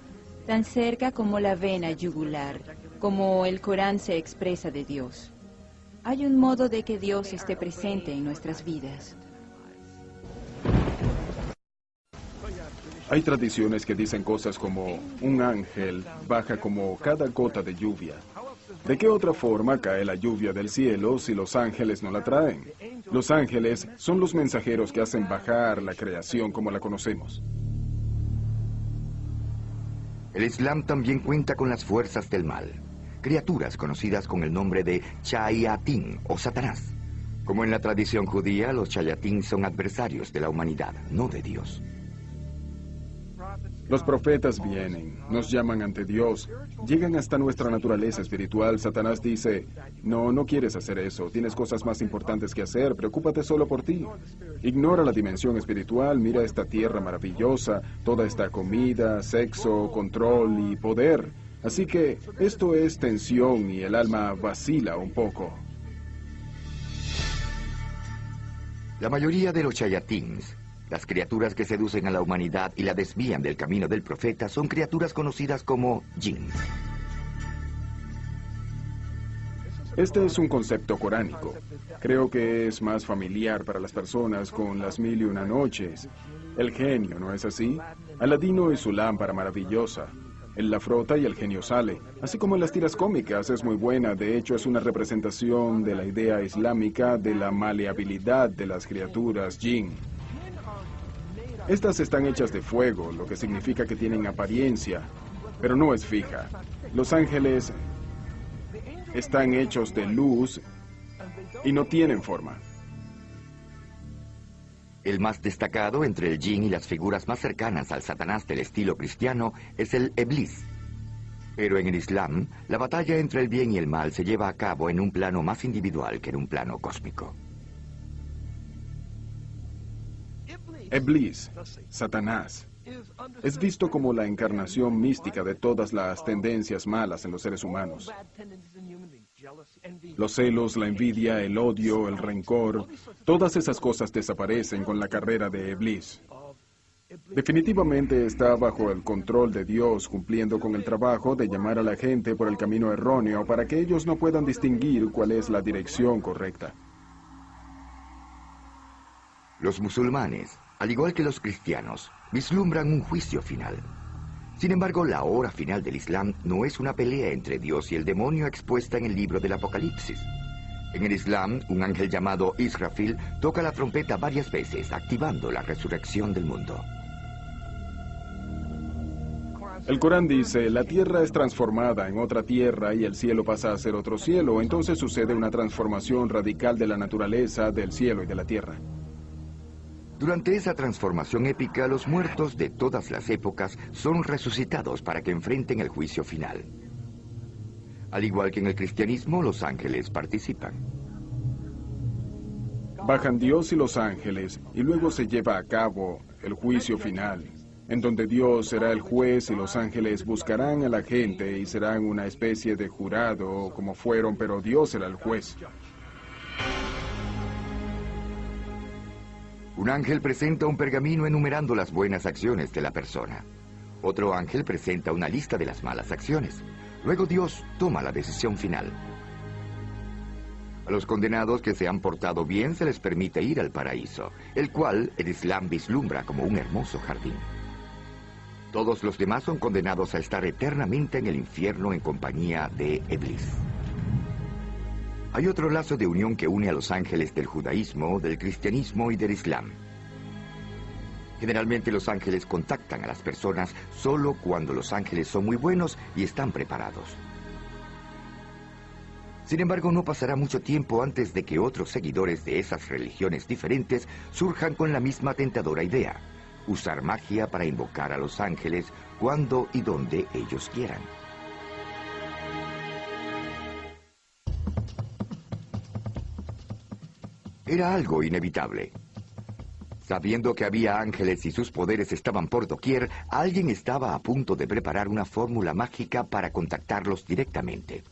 Speaker 5: tan cerca como la vena yugular, como el Corán se expresa de Dios. Hay un modo de que Dios esté presente en nuestras vidas.
Speaker 7: Hay tradiciones que dicen cosas como, un ángel baja como cada gota de lluvia. ¿De qué otra forma cae la lluvia del cielo si los ángeles no la traen? Los ángeles son los mensajeros que hacen bajar la creación como la conocemos.
Speaker 1: El Islam también cuenta con las fuerzas del mal, criaturas conocidas con el nombre de Chayatín o Satanás. Como en la tradición judía, los Chayatín son adversarios de la humanidad, no de Dios.
Speaker 7: Los profetas vienen, nos llaman ante Dios, llegan hasta nuestra naturaleza espiritual. Satanás dice, no quieres hacer eso, tienes cosas más importantes que hacer, preocúpate solo por ti. Ignora la dimensión espiritual, mira esta tierra maravillosa, toda esta comida, sexo, control y poder. Así que esto es tensión y el alma vacila un poco.
Speaker 1: La mayoría de los Chayatins, las criaturas que seducen a la humanidad y la desvían del camino del profeta, son criaturas conocidas como jinn.
Speaker 7: Este es un concepto coránico. Creo que es más familiar para las personas con las 1001 noches. El genio, ¿no es así? Aladino y su lámpara maravillosa. Él la frota y el genio sale. Así como en las tiras cómicas, es muy buena. De hecho, es una representación de la idea islámica de la maleabilidad de las criaturas jinn. Estas están hechas de fuego, lo que significa que tienen apariencia, pero no es fija. Los ángeles están hechos de luz y no tienen forma.
Speaker 1: El más destacado entre el jinn y las figuras más cercanas al Satanás del estilo cristiano es el Iblis. Pero en el Islam, la batalla entre el bien y el mal se lleva a cabo en un plano más individual que en un plano cósmico.
Speaker 7: Iblis, Satanás, es visto como la encarnación mística de todas las tendencias malas en los seres humanos. Los celos, la envidia, el odio, el rencor, todas esas cosas desaparecen con la carrera de Iblis. Definitivamente está bajo el control de Dios, cumpliendo con el trabajo de llamar a la gente por el camino erróneo para que ellos no puedan distinguir cuál es la dirección correcta.
Speaker 1: Los musulmanes, al igual que los cristianos, vislumbran un juicio final. Sin embargo, la hora final del Islam no es una pelea entre Dios y el demonio expuesta en el libro del Apocalipsis. En el Islam, un ángel llamado Israfil toca la trompeta varias veces, activando la resurrección del mundo.
Speaker 7: El Corán dice, la tierra es transformada en otra tierra y el cielo pasa a ser otro cielo. Entonces sucede una transformación radical de la naturaleza, del cielo y de la tierra.
Speaker 1: Durante esa transformación épica, los muertos de todas las épocas son resucitados para que enfrenten el juicio final. Al igual que en el cristianismo, los ángeles participan.
Speaker 7: Bajan Dios y los ángeles, y luego se lleva a cabo el juicio final, en donde Dios será el juez y los ángeles buscarán a la gente y serán una especie de jurado, como fueron, pero Dios será el juez.
Speaker 1: Un ángel presenta un pergamino enumerando las buenas acciones de la persona. Otro ángel presenta una lista de las malas acciones. Luego Dios toma la decisión final. A los condenados que se han portado bien se les permite ir al paraíso, el cual el Islam vislumbra como un hermoso jardín. Todos los demás son condenados a estar eternamente en el infierno en compañía de Iblis. Hay otro lazo de unión que une a los ángeles del judaísmo, del cristianismo y del Islam. Generalmente los ángeles contactan a las personas solo cuando los ángeles son muy buenos y están preparados. Sin embargo, no pasará mucho tiempo antes de que otros seguidores de esas religiones diferentes surjan con la misma tentadora idea: usar magia para invocar a los ángeles cuando y donde ellos quieran. Era algo inevitable. Sabiendo que había ángeles y sus poderes estaban por doquier, alguien estaba a punto de preparar una fórmula mágica para contactarlos directamente.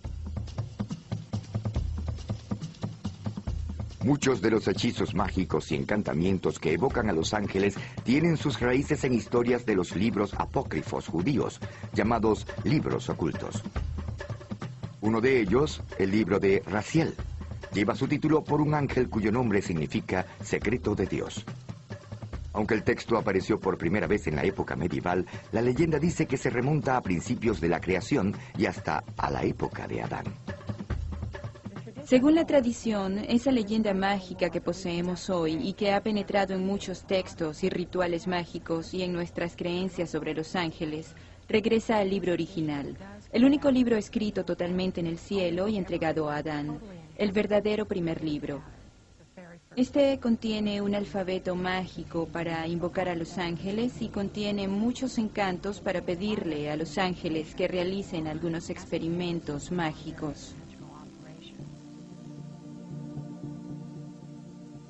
Speaker 1: Muchos de los hechizos mágicos y encantamientos que evocan a los ángeles tienen sus raíces en historias de los libros apócrifos judíos, llamados libros ocultos. Uno de ellos, el libro de Raziel, lleva su título por un ángel cuyo nombre significa secreto de Dios. Aunque el texto apareció por primera vez en la época medieval, la leyenda dice que se remonta a principios de la creación y hasta a la época de Adán.
Speaker 5: Según la tradición, esa leyenda mágica que poseemos hoy y que ha penetrado en muchos textos y rituales mágicos y en nuestras creencias sobre los ángeles, regresa al libro original, el único libro escrito totalmente en el cielo y entregado a Adán, el verdadero primer libro. Este contiene un alfabeto mágico para invocar a los ángeles y contiene muchos encantos para pedirle a los ángeles que realicen algunos experimentos mágicos.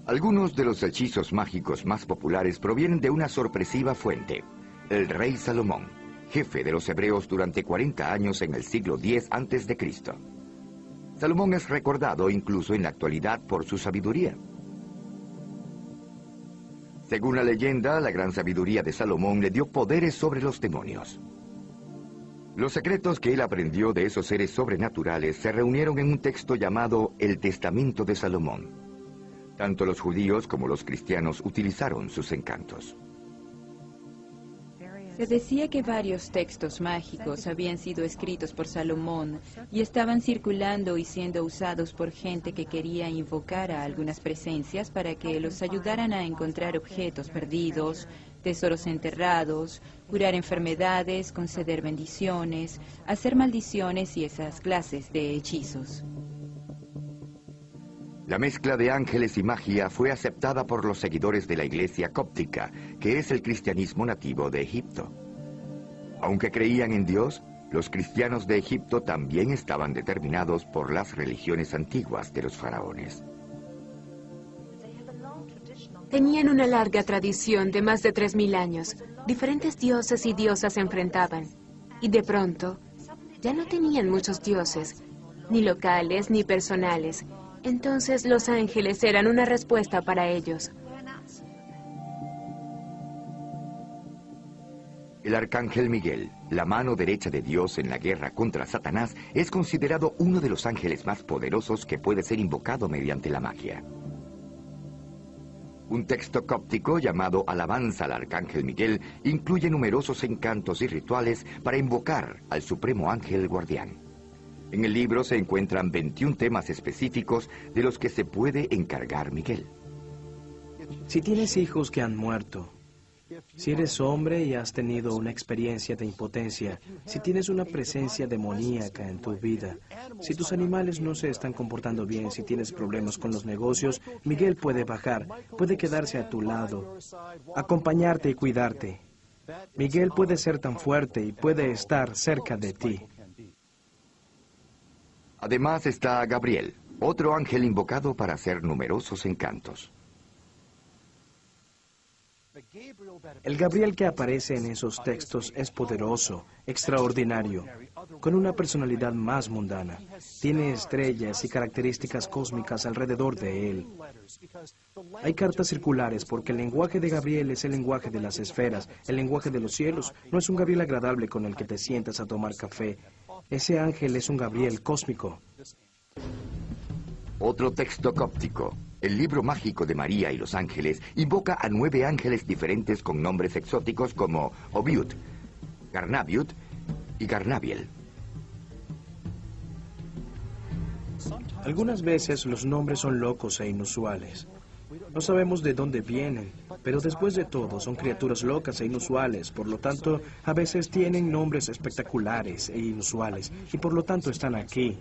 Speaker 1: Algunos de los hechizos mágicos más populares provienen de una sorpresiva fuente: el rey Salomón, jefe de los hebreos durante 40 años en el siglo X a.C. Salomón es recordado incluso en la actualidad por su sabiduría. Según la leyenda, la gran sabiduría de Salomón le dio poderes sobre los demonios. Los secretos que él aprendió de esos seres sobrenaturales se reunieron en un texto llamado El Testamento de Salomón. Tanto los judíos como los cristianos utilizaron sus encantos.
Speaker 5: Se decía que varios textos mágicos habían sido escritos por Salomón y estaban circulando y siendo usados por gente que quería invocar a algunas presencias para que los ayudaran a encontrar objetos perdidos, tesoros enterrados, curar enfermedades, conceder bendiciones, hacer maldiciones y esas clases de hechizos.
Speaker 1: La mezcla de ángeles y magia fue aceptada por los seguidores de la iglesia cóptica, que es el cristianismo nativo de Egipto. Aunque creían en Dios, los cristianos de Egipto también estaban determinados por las religiones antiguas de los faraones.
Speaker 2: Tenían una larga tradición de más de 3000 años. Diferentes dioses y diosas se enfrentaban. Y de pronto, ya no tenían muchos dioses, ni locales ni personales. Entonces los ángeles eran una respuesta para ellos.
Speaker 1: El arcángel Miguel, la mano derecha de Dios en la guerra contra Satanás, es considerado uno de los ángeles más poderosos que puede ser invocado mediante la magia. Un texto cóptico llamado Alabanza al Arcángel Miguel incluye numerosos encantos y rituales para invocar al Supremo Ángel Guardián. En el libro se encuentran 21 temas específicos de los que se puede encargar Miguel.
Speaker 4: Si tienes hijos que han muerto, si eres hombre y has tenido una experiencia de impotencia, si tienes una presencia demoníaca en tu vida, si tus animales no se están comportando bien, si tienes problemas con los negocios, Miguel puede bajar, puede quedarse a tu lado, acompañarte y cuidarte. Miguel puede ser tan fuerte y puede estar cerca de ti.
Speaker 1: Además está Gabriel, otro ángel invocado para hacer numerosos encantos.
Speaker 4: El Gabriel que aparece en esos textos es poderoso, extraordinario, con una personalidad más mundana. Tiene estrellas y características cósmicas alrededor de él. Hay cartas circulares porque el lenguaje de Gabriel es el lenguaje de las esferas, el lenguaje de los cielos. No es un Gabriel agradable con el que te sientas a tomar café. Ese ángel es un Gabriel cósmico.
Speaker 1: Otro texto cóptico, el libro mágico de María y los ángeles, invoca a 9 ángeles diferentes con nombres exóticos como Obiud, Garnabiud y Garnabiel.
Speaker 4: Algunas veces los nombres son locos e inusuales. No sabemos de dónde vienen, pero después de todo son criaturas locas e inusuales, por lo tanto, a veces tienen nombres espectaculares e inusuales, y por lo tanto están aquí.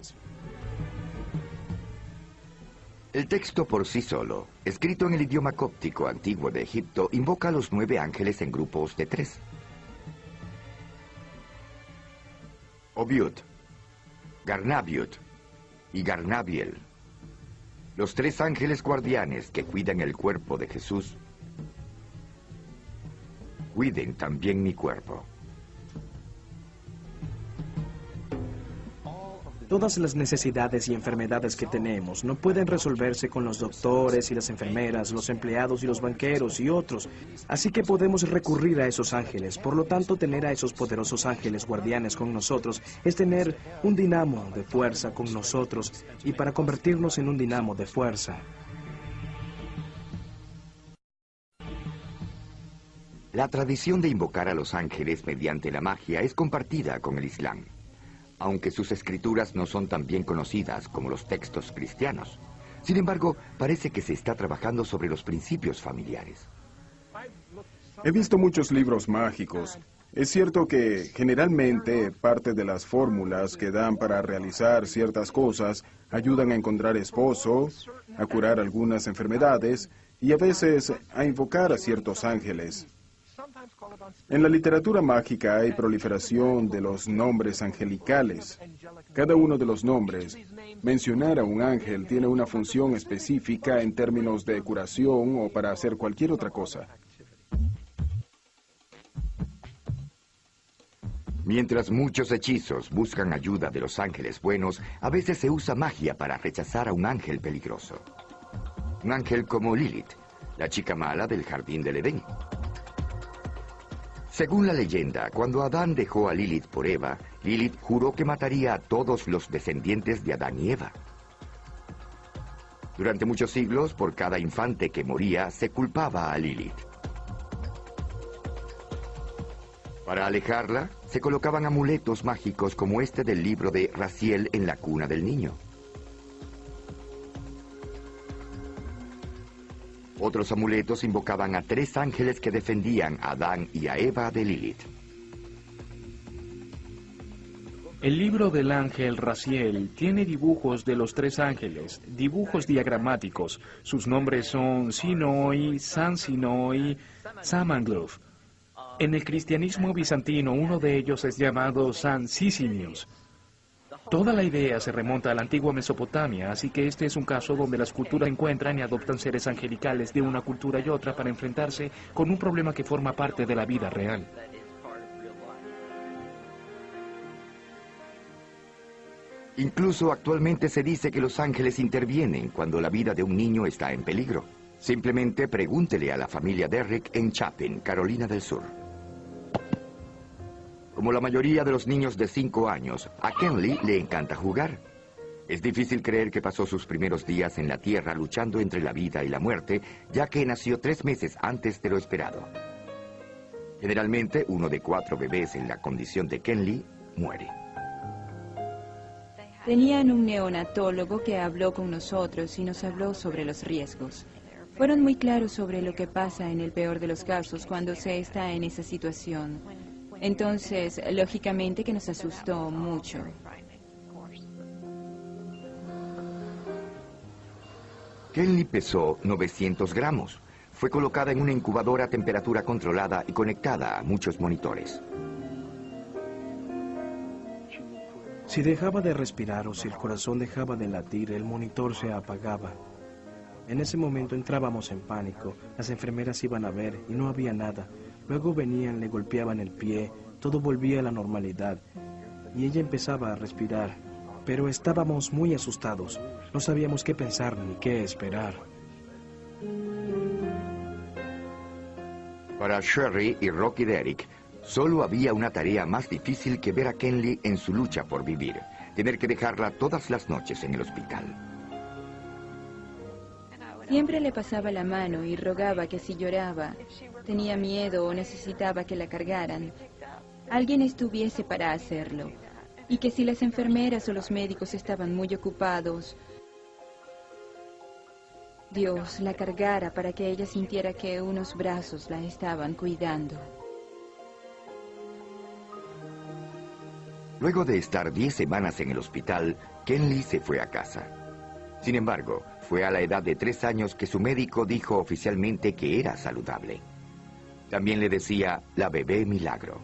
Speaker 1: El texto por sí solo, escrito en el idioma cóptico antiguo de Egipto, invoca a los 9 ángeles en grupos de 3. Obiud, Garnabiud y Garnabiel. Los 3 ángeles guardianes que cuidan el cuerpo de Jesús, cuiden también mi cuerpo.
Speaker 4: Todas las necesidades y enfermedades que tenemos no pueden resolverse con los doctores y las enfermeras, los empleados y los banqueros y otros. Así que podemos recurrir a esos ángeles. Por lo tanto, tener a esos poderosos ángeles guardianes con nosotros es tener un dinamo de fuerza con nosotros y para convertirnos en un dinamo de fuerza.
Speaker 1: La tradición de invocar a los ángeles mediante la magia es compartida con el Islam, aunque sus escrituras no son tan bien conocidas como los textos cristianos. Sin embargo, parece que se está trabajando sobre los principios familiares.
Speaker 7: He visto muchos libros mágicos. Es cierto que generalmente parte de las fórmulas que dan para realizar ciertas cosas ayudan a encontrar esposo, a curar algunas enfermedades y a veces a invocar a ciertos ángeles. En la literatura mágica hay proliferación de los nombres angelicales. Cada uno de los nombres, mencionar a un ángel tiene una función específica en términos de curación o para hacer cualquier otra cosa.
Speaker 1: Mientras muchos hechizos buscan ayuda de los ángeles buenos, a veces se usa magia para rechazar a un ángel peligroso. Un ángel como Lilith, la chica mala del jardín del Edén. Según la leyenda, cuando Adán dejó a Lilith por Eva, Lilith juró que mataría a todos los descendientes de Adán y Eva. Durante muchos siglos, por cada infante que moría, se culpaba a Lilith. Para alejarla, se colocaban amuletos mágicos como este del libro de Raziel en la cuna del niño. Otros amuletos invocaban a 3 ángeles que defendían a Adán y a Eva de Lilith.
Speaker 4: El libro del ángel Raziel tiene dibujos de los 3 ángeles, dibujos diagramáticos. Sus nombres son Sinoi, San Sinoi, Samangluf. En el cristianismo bizantino, uno de ellos es llamado San Sisimios. Toda la idea se remonta a la antigua Mesopotamia, así que este es un caso donde las culturas se encuentran y adoptan seres angelicales de una cultura y otra para enfrentarse con un problema que forma parte de la vida real.
Speaker 1: Incluso actualmente se dice que los ángeles intervienen cuando la vida de un niño está en peligro. Simplemente pregúntele a la familia Derrick en Chapin, Carolina del Sur. Como la mayoría de los niños de 5 años, a Kenley le encanta jugar. Es difícil creer que pasó sus primeros días en la Tierra luchando entre la vida y la muerte, ya que nació 3 meses antes de lo esperado. Generalmente, uno de 4 bebés en la condición de Kenley muere.
Speaker 5: Tenían un neonatólogo que habló con nosotros y nos habló sobre los riesgos. Fueron muy claros sobre lo que pasa en el peor de los casos cuando se está en esa situación. Entonces, lógicamente que nos asustó mucho.
Speaker 1: Kenley pesó 900 gramos. Fue colocada en una incubadora a temperatura controlada y conectada a muchos monitores.
Speaker 4: Si dejaba de respirar o si el corazón dejaba de latir, el monitor se apagaba. En ese momento entrábamos en pánico. Las enfermeras iban a ver y no había nada. Luego venían, le golpeaban el pie, todo volvía a la normalidad. Y ella empezaba a respirar. Pero estábamos muy asustados. No sabíamos qué pensar ni qué esperar.
Speaker 1: Para Sherry y Rocky Derrick, solo había una tarea más difícil que ver a Kenley en su lucha por vivir. Tener que dejarla todas las noches en el hospital.
Speaker 5: Siempre le pasaba la mano y rogaba que si lloraba, tenía miedo o necesitaba que la cargaran, alguien estuviese para hacerlo. Y que si las enfermeras o los médicos estaban muy ocupados, Dios la cargara para que ella sintiera que unos brazos la estaban cuidando.
Speaker 1: Luego de estar 10 semanas en el hospital, Kenley se fue a casa. Sin embargo, fue a la edad de 3 años que su médico dijo oficialmente que era saludable. También le decía la bebé milagro.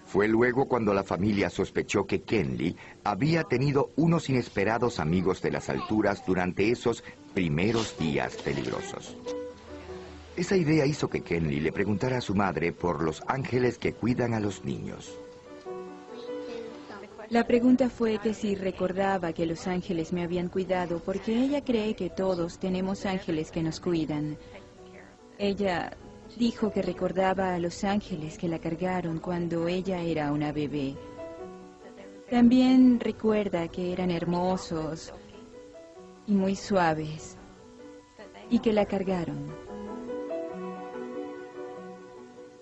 Speaker 1: Fue luego cuando la familia sospechó que Kenley había tenido unos inesperados amigos de las alturas durante esos primeros días peligrosos. Esa idea hizo que Kenley le preguntara a su madre por los ángeles que cuidan a los niños.
Speaker 5: La pregunta fue que si recordaba que los ángeles me habían cuidado, porque ella cree que todos tenemos ángeles que nos cuidan. Ella dijo que recordaba a los ángeles que la cargaron cuando ella era una bebé. También recuerda que eran hermosos y muy suaves, y que la cargaron.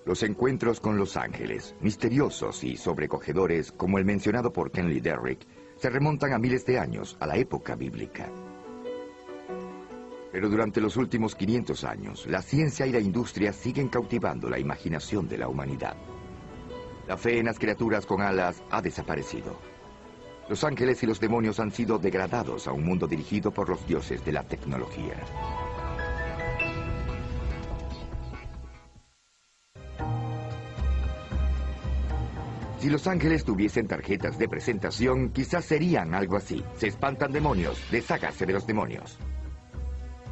Speaker 1: Los encuentros con los ángeles, misteriosos y sobrecogedores, como el mencionado por Kenley Derrick, se remontan a miles de años, a la época bíblica. Pero durante los últimos 500 años, la ciencia y la industria siguen cautivando la imaginación de la humanidad. La fe en las criaturas con alas ha desaparecido. Los ángeles y los demonios han sido degradados a un mundo dirigido por los dioses de la tecnología. Si los ángeles tuviesen tarjetas de presentación, quizás serían algo así. Se espantan demonios, deshágase de los demonios.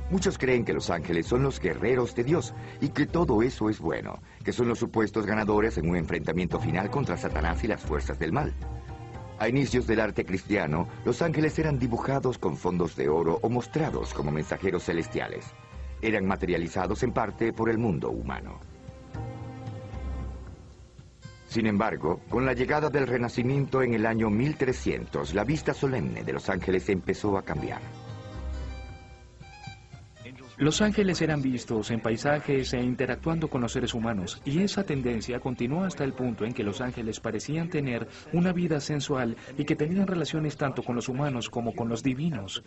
Speaker 1: Muchos creen que los ángeles son los guerreros de Dios y que todo eso es bueno, que son los supuestos ganadores en un enfrentamiento final contra Satanás y las fuerzas del mal. A inicios del arte cristiano, los ángeles eran dibujados con fondos de oro o mostrados como mensajeros celestiales. eran materializados en parte por el mundo humano. Sin embargo, con la llegada del Renacimiento en el año 1300, la vista solemne de los ángeles empezó a cambiar.
Speaker 3: Los ángeles eran vistos en paisajes e interactuando con los seres humanos, y esa tendencia continuó hasta el punto en que los ángeles parecían tener una vida sensual y que tenían relaciones tanto con los humanos como con los divinos.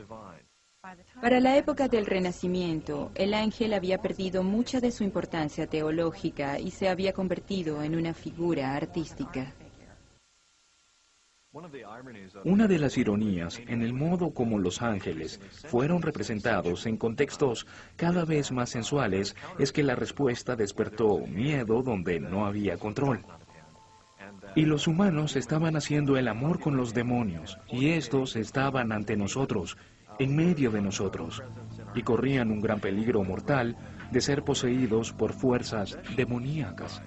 Speaker 5: Para la época del Renacimiento, el ángel había perdido mucha de su importancia teológica y se había convertido en una figura artística.
Speaker 3: Una de las ironías en el modo como los ángeles fueron representados en contextos cada vez más sensuales es que la respuesta despertó miedo donde no había control. Y los humanos estaban haciendo el amor con los demonios, y estos estaban ante nosotros, en medio de nosotros, y corrían un gran peligro mortal de ser poseídos por fuerzas demoníacas.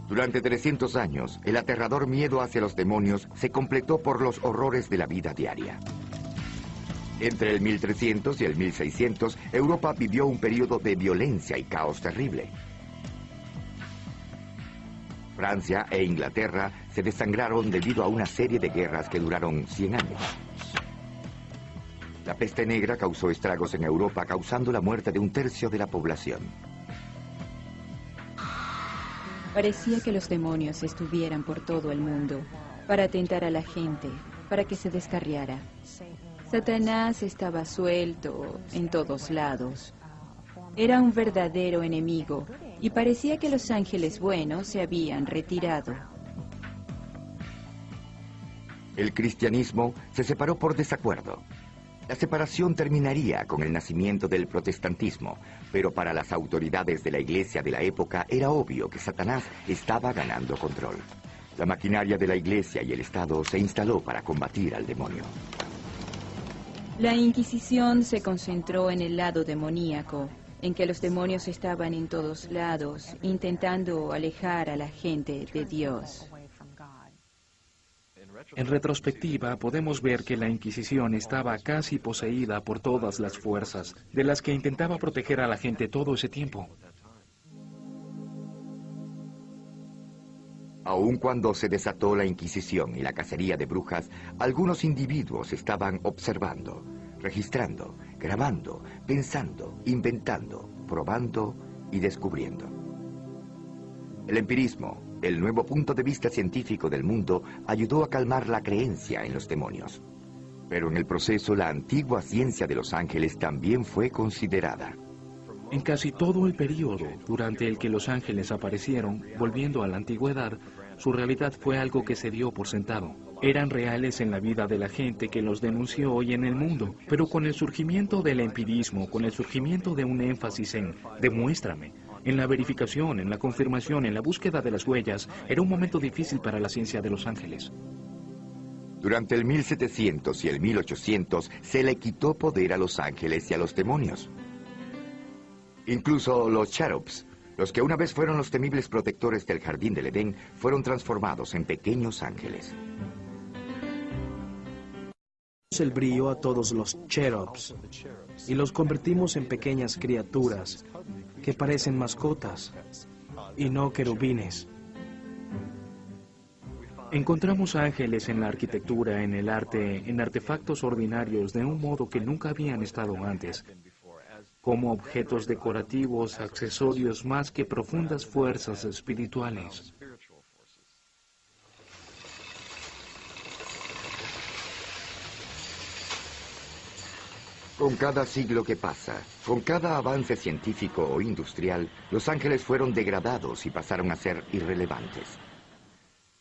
Speaker 1: Durante 300 años, el aterrador miedo hacia los demonios se completó por los horrores de la vida diaria. Entre el 1300 y el 1600, Europa vivió un periodo de violencia y caos terrible. Francia e Inglaterra se desangraron debido a una serie de guerras que duraron 100 años. La peste negra causó estragos en Europa, causando la muerte de 1/3 de la población.
Speaker 5: Parecía que los demonios estuvieran por todo el mundo, para atentar a la gente, para que se descarriara. Satanás estaba suelto en todos lados. Era un verdadero enemigo, y parecía que los ángeles buenos se habían retirado.
Speaker 1: El cristianismo se separó por desacuerdo. La separación terminaría con el nacimiento del protestantismo, pero para las autoridades de la iglesia de la época era obvio que Satanás estaba ganando control. La maquinaria de la iglesia y el Estado se instaló para combatir al demonio.
Speaker 5: La Inquisición se concentró en el lado demoníaco, en que los demonios estaban en todos lados, intentando alejar a la gente de Dios.
Speaker 3: En retrospectiva, podemos ver que la Inquisición estaba casi poseída por todas las fuerzas, de las que intentaba proteger a la gente todo ese tiempo.
Speaker 1: Aun cuando se desató la Inquisición y la cacería de brujas, algunos individuos estaban observando, registrando, grabando, pensando, inventando, probando y descubriendo. El empirismo, el nuevo punto de vista científico del mundo, ayudó a calmar la creencia en los demonios. Pero en el proceso, la antigua ciencia de los ángeles también fue considerada.
Speaker 3: En casi todo el periodo durante el que los ángeles aparecieron, volviendo a la antigüedad, su realidad fue algo que se dio por sentado. Eran reales en la vida de la gente que los denunció hoy en el mundo, pero con el surgimiento del empirismo, con el surgimiento de un énfasis en «demuéstrame», en la verificación, en la confirmación, en la búsqueda de las huellas, era un momento difícil para la ciencia de los ángeles.
Speaker 1: Durante el 1700 y el 1800 se le quitó poder a los ángeles y a los demonios. Incluso los cherubs, los que una vez fueron los temibles protectores del jardín del Edén, fueron transformados en pequeños ángeles.
Speaker 4: El brillo a todos los cherubs y los convertimos en pequeñas criaturas que parecen mascotas y no querubines.
Speaker 3: Encontramos ángeles en la arquitectura, en el arte, en artefactos ordinarios de un modo que nunca habían estado antes, como objetos decorativos, accesorios más que profundas fuerzas espirituales.
Speaker 1: Con cada siglo que pasa, con cada avance científico o industrial, los ángeles fueron degradados y pasaron a ser irrelevantes.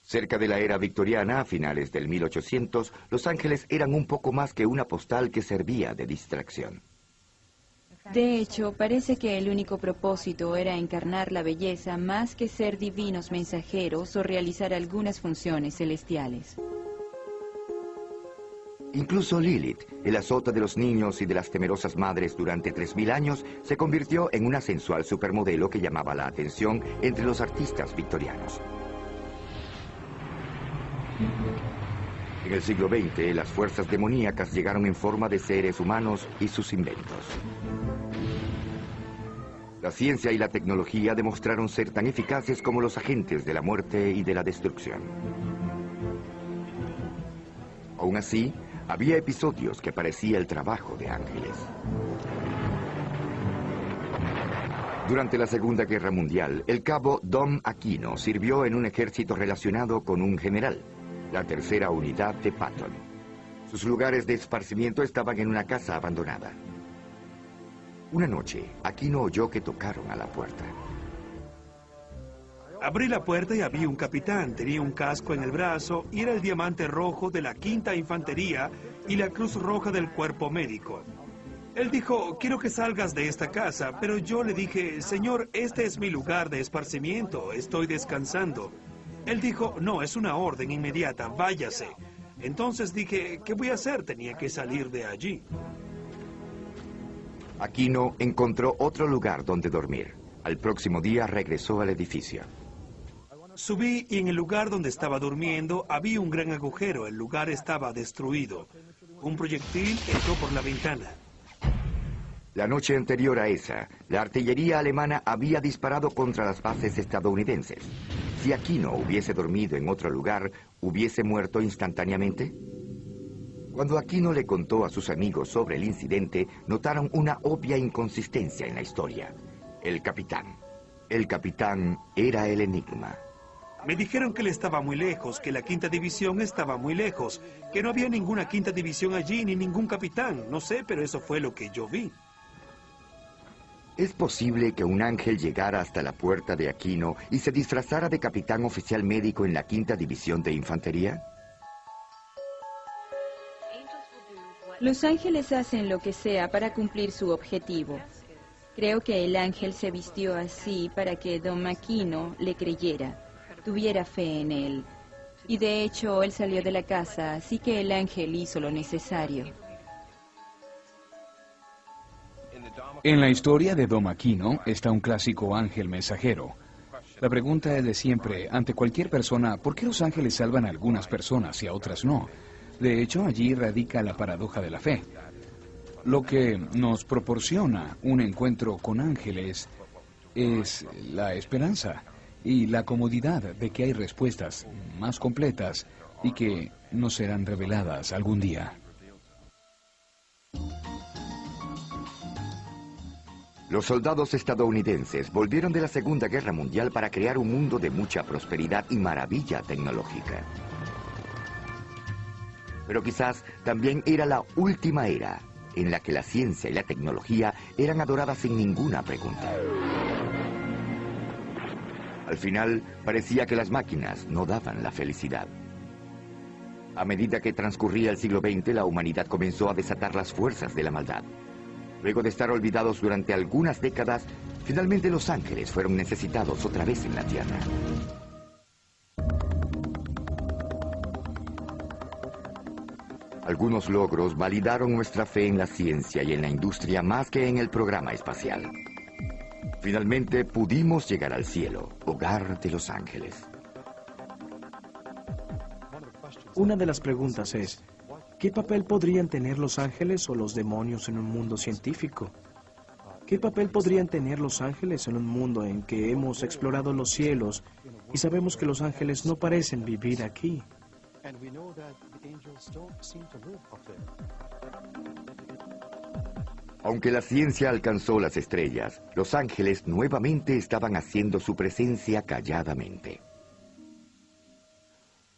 Speaker 1: Cerca de la era victoriana, a finales del 1800, los ángeles eran un poco más que una postal que servía de distracción.
Speaker 5: De hecho, parece que el único propósito era encarnar la belleza más que ser divinos mensajeros o realizar algunas funciones celestiales.
Speaker 1: Incluso Lilith, el azota de los niños y de las temerosas madres durante 3000 años, se convirtió en una sensual supermodelo que llamaba la atención entre los artistas victorianos. En el siglo XX, las fuerzas demoníacas llegaron en forma de seres humanos y sus inventos. La ciencia y la tecnología demostraron ser tan eficaces como los agentes de la muerte y de la destrucción. Aún así, había episodios que parecía el trabajo de ángeles. Durante la Segunda Guerra Mundial, el cabo Dom Aquino sirvió en un ejército relacionado con un general, la tercera unidad de Patton. Sus lugares de esparcimiento estaban en una casa abandonada. Una noche, Aquino oyó que tocaron a la puerta.
Speaker 8: Abrí la puerta y había un capitán. Tenía un casco en el brazo y era el diamante rojo de la 5ª Infantería y la Cruz Roja del Cuerpo Médico. Él dijo, quiero que salgas de esta casa, pero yo le dije, señor, este es mi lugar de esparcimiento, estoy descansando. Él dijo, no, es una orden inmediata, váyase. Entonces dije, ¿qué voy a hacer? Tenía que salir de allí.
Speaker 1: Aquino encontró otro lugar donde dormir. Al próximo día regresó al edificio.
Speaker 8: Subí y en el lugar donde estaba durmiendo había un gran agujero. El lugar estaba destruido. Un proyectil entró por la ventana.
Speaker 1: La noche anterior a esa, la artillería alemana había disparado contra las bases estadounidenses. Si Aquino hubiese dormido en otro lugar, ¿hubiese muerto instantáneamente? Cuando Aquino le contó a sus amigos sobre el incidente, notaron una obvia inconsistencia en la historia. El capitán era el enigma.
Speaker 8: Me dijeron que él estaba muy lejos, que la 5ª División estaba muy lejos, que no había ninguna 5ª División allí ni ningún capitán. No sé, pero eso fue lo que yo vi.
Speaker 1: ¿Es posible que un ángel llegara hasta la puerta de Aquino y se disfrazara de capitán oficial médico en la 5ª División de Infantería?
Speaker 5: Los ángeles hacen lo que sea para cumplir su objetivo. Creo que el ángel se vistió así para que Dom Aquino le creyera, tuviera fe en él. Y de hecho, él salió de la casa, así que el ángel hizo lo necesario.
Speaker 6: En la historia de Dom Aquino está un clásico ángel mensajero. La pregunta es de siempre, ante cualquier persona, ¿por qué los ángeles salvan a algunas personas y a otras no? De hecho, allí radica la paradoja de la fe. Lo que nos proporciona un encuentro con ángeles es la esperanza y la comodidad de que hay respuestas más completas y que nos serán reveladas algún día.
Speaker 1: Los soldados estadounidenses volvieron de la Segunda Guerra Mundial para crear un mundo de mucha prosperidad y maravilla tecnológica. Pero quizás también era la última era en la que la ciencia y la tecnología eran adoradas sin ninguna pregunta. Al final, parecía que las máquinas no daban la felicidad. A medida que transcurría el siglo XX, la humanidad comenzó a desatar las fuerzas de la maldad. Luego de estar olvidados durante algunas décadas, finalmente los ángeles fueron necesitados otra vez en la Tierra. Algunos logros validaron nuestra fe en la ciencia y en la industria más que en el programa espacial. Finalmente pudimos llegar al cielo, hogar de los ángeles.
Speaker 4: Una de las preguntas es, ¿qué papel podrían tener los ángeles o los demonios en un mundo científico? ¿Qué papel podrían tener los ángeles en un mundo en que hemos explorado los cielos y sabemos que los ángeles no parecen vivir aquí?
Speaker 1: Aunque la ciencia alcanzó las estrellas, los ángeles nuevamente estaban haciendo su presencia calladamente.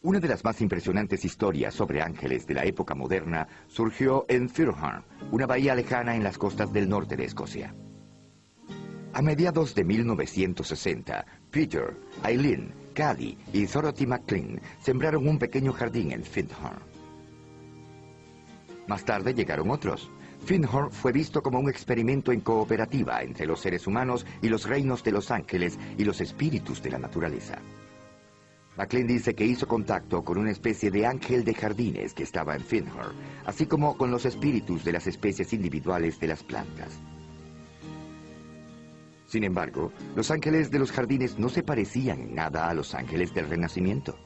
Speaker 1: Una de las más impresionantes historias sobre ángeles de la época moderna surgió en Firthorn, una bahía lejana en las costas del norte de Escocia. A mediados de 1960, Peter, Eileen, Caddy y Dorothy McLean sembraron un pequeño jardín en Firthorn. Más tarde llegaron otros. Firthorn fue visto como un experimento en cooperativa entre los seres humanos y los reinos de los ángeles y los espíritus de la naturaleza. McLean dice que hizo contacto con una especie de ángel de jardines que estaba en Firthorn, así como con los espíritus de las especies individuales de las plantas. Sin embargo, los ángeles de los jardines no se parecían en nada a los ángeles del Renacimiento.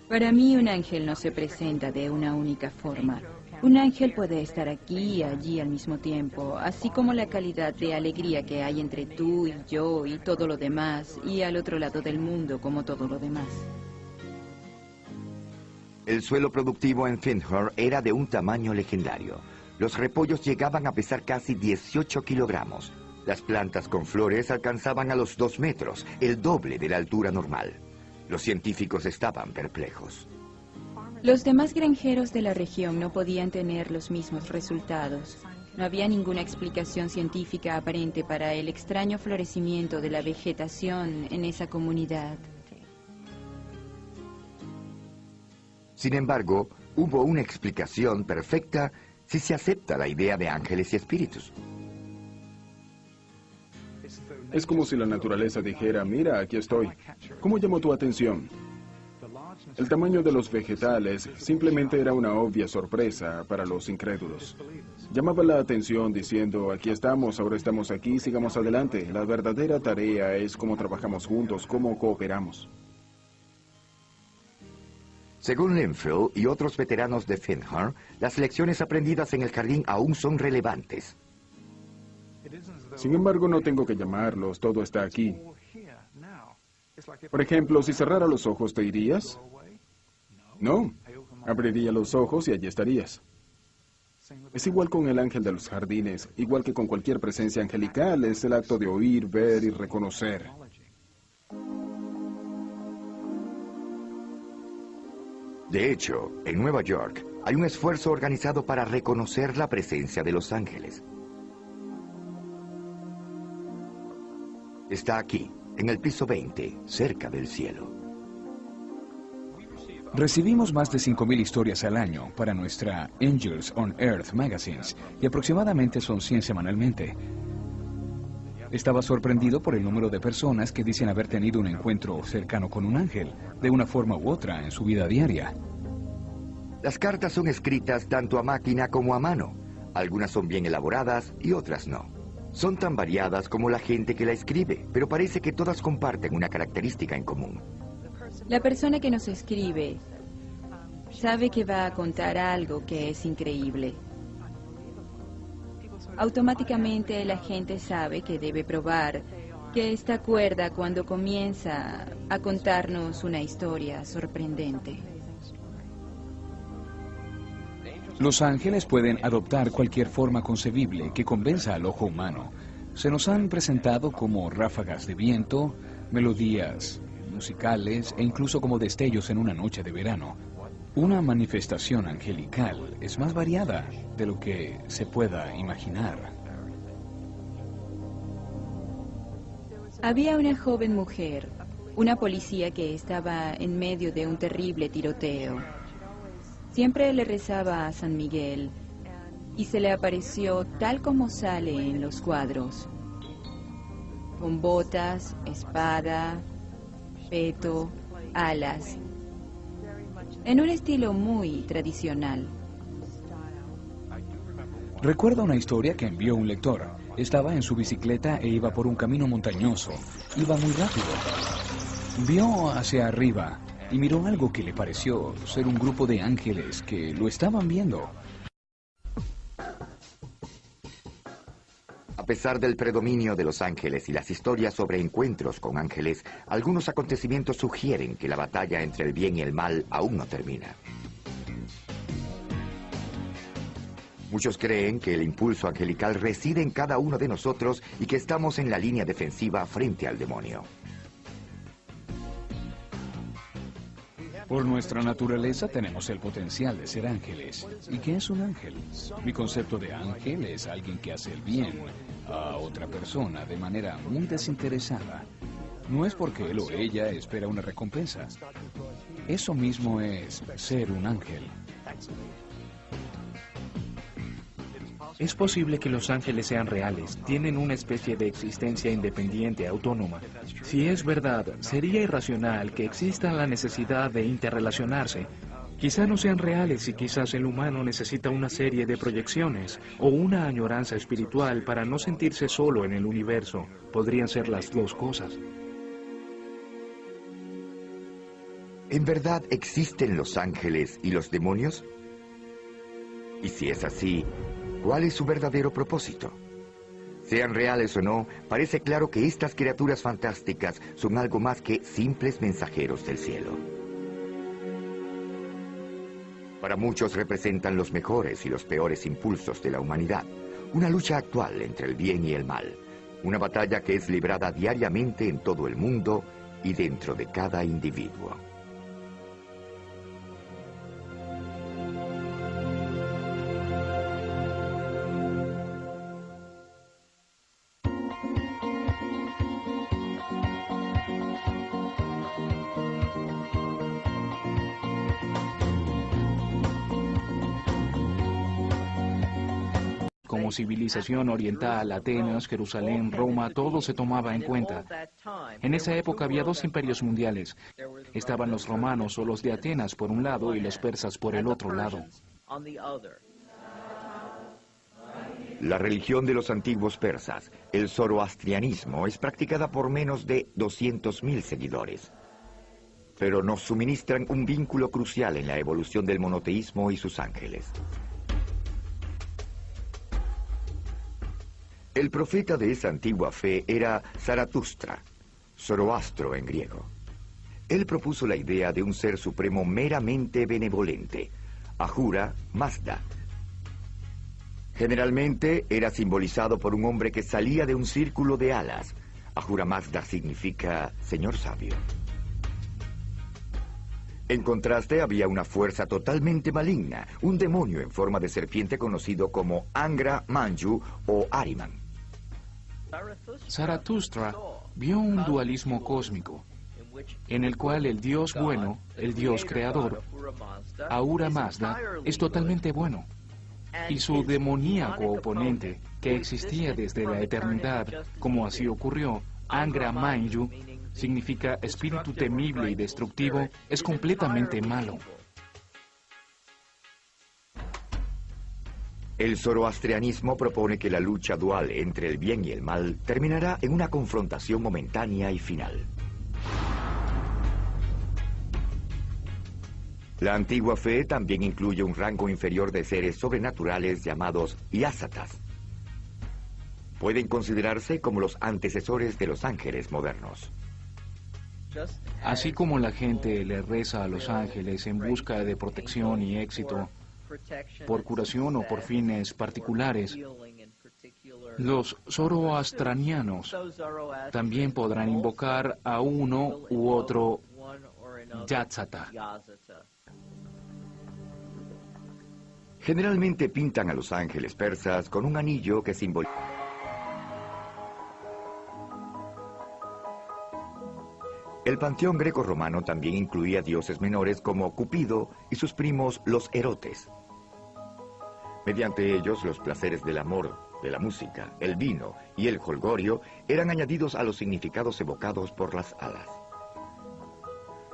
Speaker 5: Para mí un ángel no se presenta de una única forma. Un ángel puede estar aquí y allí al mismo tiempo, así como la calidad de alegría que hay entre tú y yo y todo lo demás, y al otro lado del mundo como todo lo demás.
Speaker 1: El suelo productivo en Findhorn era de un tamaño legendario. Los repollos llegaban a pesar casi 18 kilogramos. Las plantas con flores alcanzaban a los 2 metros, el doble de la altura normal. Los científicos estaban perplejos.
Speaker 5: Los demás granjeros de la región no podían tener los mismos resultados. No había ninguna explicación científica aparente para el extraño florecimiento de la vegetación en esa comunidad.
Speaker 1: Sin embargo, hubo una explicación perfecta si se acepta la idea de ángeles y espíritus.
Speaker 7: Es como si la naturaleza dijera, mira, aquí estoy. ¿Cómo llamó tu atención? El tamaño de los vegetales simplemente era una obvia sorpresa para los incrédulos. Llamaba la atención diciendo, aquí estamos, ahora estamos aquí, sigamos adelante. La verdadera tarea es cómo trabajamos juntos, cómo cooperamos.
Speaker 1: Según Linfield y otros veteranos de Findhorn, las lecciones aprendidas en el jardín aún son relevantes.
Speaker 7: Sin embargo, no tengo que llamarlos, todo está aquí. Por ejemplo, si cerrara los ojos, ¿te irías? No, abriría los ojos y allí estarías. Es igual con el ángel de los jardines, igual que con cualquier presencia angelical, es el acto de oír, ver y reconocer.
Speaker 1: De hecho, en Nueva York hay un esfuerzo organizado para reconocer la presencia de los ángeles. Está aquí, en el piso 20, cerca del cielo.
Speaker 6: Recibimos más de 5.000 historias al año para nuestra Angels on Earth Magazines y aproximadamente son 100 semanalmente. Estaba sorprendido por el número de personas que dicen haber tenido un encuentro cercano con un ángel, de una forma u otra, en su vida diaria.
Speaker 1: Las cartas son escritas tanto a máquina como a mano. Algunas son bien elaboradas y otras no. Son tan variadas como la gente que la escribe, pero parece que todas comparten una característica en común.
Speaker 5: La persona que nos escribe sabe que va a contar algo que es increíble. Automáticamente la gente sabe que debe probar que está cuerda cuando comienza a contarnos una historia sorprendente.
Speaker 6: Los ángeles pueden adoptar cualquier forma concebible que convenza al ojo humano. Se nos han presentado como ráfagas de viento, melodías musicales e incluso como destellos en una noche de verano. Una manifestación angelical es más variada de lo que se pueda imaginar.
Speaker 5: Había una joven mujer, una policía que estaba en medio de un terrible tiroteo. Siempre le rezaba a San Miguel y se le apareció tal como sale en los cuadros, con botas, espada, peto, alas, en un estilo muy tradicional.
Speaker 6: Recuerdo una historia que envió un lector. Estaba en su bicicleta e iba por un camino montañoso. Iba muy rápido. Vio hacia arriba y miró algo que le pareció ser un grupo de ángeles que lo estaban viendo.
Speaker 1: A pesar del predominio de los ángeles y las historias sobre encuentros con ángeles, algunos acontecimientos sugieren que la batalla entre el bien y el mal aún no termina. Muchos creen que el impulso angelical reside en cada uno de nosotros y que estamos en la línea defensiva frente al demonio.
Speaker 6: Por nuestra naturaleza tenemos el potencial de ser ángeles. ¿Y qué es un ángel? Mi concepto de ángel es alguien que hace el bien a otra persona de manera muy desinteresada. No es porque él o ella espera una recompensa. Eso mismo es ser un ángel.
Speaker 3: Es posible que los ángeles sean reales, tienen una especie de existencia independiente, autónoma. Si es verdad, sería irracional que exista la necesidad de interrelacionarse. Quizá no sean reales y quizás el humano necesita una serie de proyecciones o una añoranza espiritual para no sentirse solo en el universo. Podrían ser las dos cosas.
Speaker 1: ¿En verdad existen los ángeles y los demonios? Y si es así, ¿cuál es su verdadero propósito? Sean reales o no, parece claro que estas criaturas fantásticas son algo más que simples mensajeros del cielo. Para muchos representan los mejores y los peores impulsos de la humanidad, una lucha actual entre el bien y el mal, una batalla que es librada diariamente en todo el mundo y dentro de cada individuo.
Speaker 3: Como civilización oriental, Atenas, Jerusalén, Roma, todo se tomaba en cuenta. En esa época había dos imperios mundiales. Estaban los romanos o los de Atenas por un lado y los persas por el otro lado.
Speaker 1: La religión de los antiguos persas, el zoroastrianismo, es practicada por menos de 200.000 seguidores. Pero nos suministran un vínculo crucial en la evolución del monoteísmo y sus ángeles. El profeta de esa antigua fe era Zaratustra, Zoroastro en griego. Él propuso la idea de un ser supremo meramente benevolente, Ahura Mazda. Generalmente era simbolizado por un hombre que salía de un círculo de alas. Ahura Mazda significa Señor Sabio. En contraste, había una fuerza totalmente maligna, un demonio en forma de serpiente conocido como Angra Mainyu o Ahriman.
Speaker 3: Zaratustra vio un dualismo cósmico, en el cual el Dios bueno, el Dios creador, Ahura Mazda, es totalmente bueno, y su demoníaco oponente, que existía desde la eternidad, como así ocurrió, Angra Mainyu, significa espíritu temible y destructivo, es completamente malo.
Speaker 1: El zoroastrianismo propone que la lucha dual entre el bien y el mal terminará en una confrontación momentánea y final. La antigua fe también incluye un rango inferior de seres sobrenaturales llamados yásatas. Pueden considerarse como los antecesores de los ángeles modernos.
Speaker 3: Así como la gente le reza a los ángeles en busca de protección y éxito, por curación o por fines particulares, los zoroastranianos también podrán invocar a uno u otro yátsata.
Speaker 1: Generalmente pintan a los ángeles persas con un anillo que simboliza. El panteón greco-romano también incluía dioses menores como Cupido y sus primos los erotes. Mediante ellos, los placeres del amor, de la música, el vino y el jolgorio eran añadidos a los significados evocados por las hadas.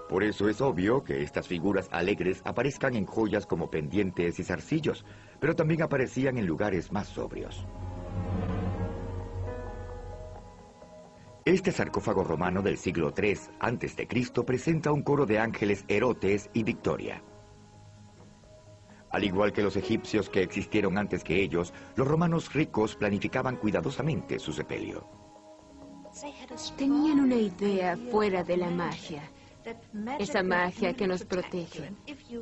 Speaker 1: Por eso es obvio que estas figuras alegres aparezcan en joyas como pendientes y zarcillos, pero también aparecían en lugares más sobrios. Este sarcófago romano del siglo III a.C. presenta un coro de ángeles Erotes y Victoria. Al igual que los egipcios que existieron antes que ellos, los romanos ricos planificaban cuidadosamente su sepelio.
Speaker 2: Tenían una idea fuera de la magia, esa magia que nos protege.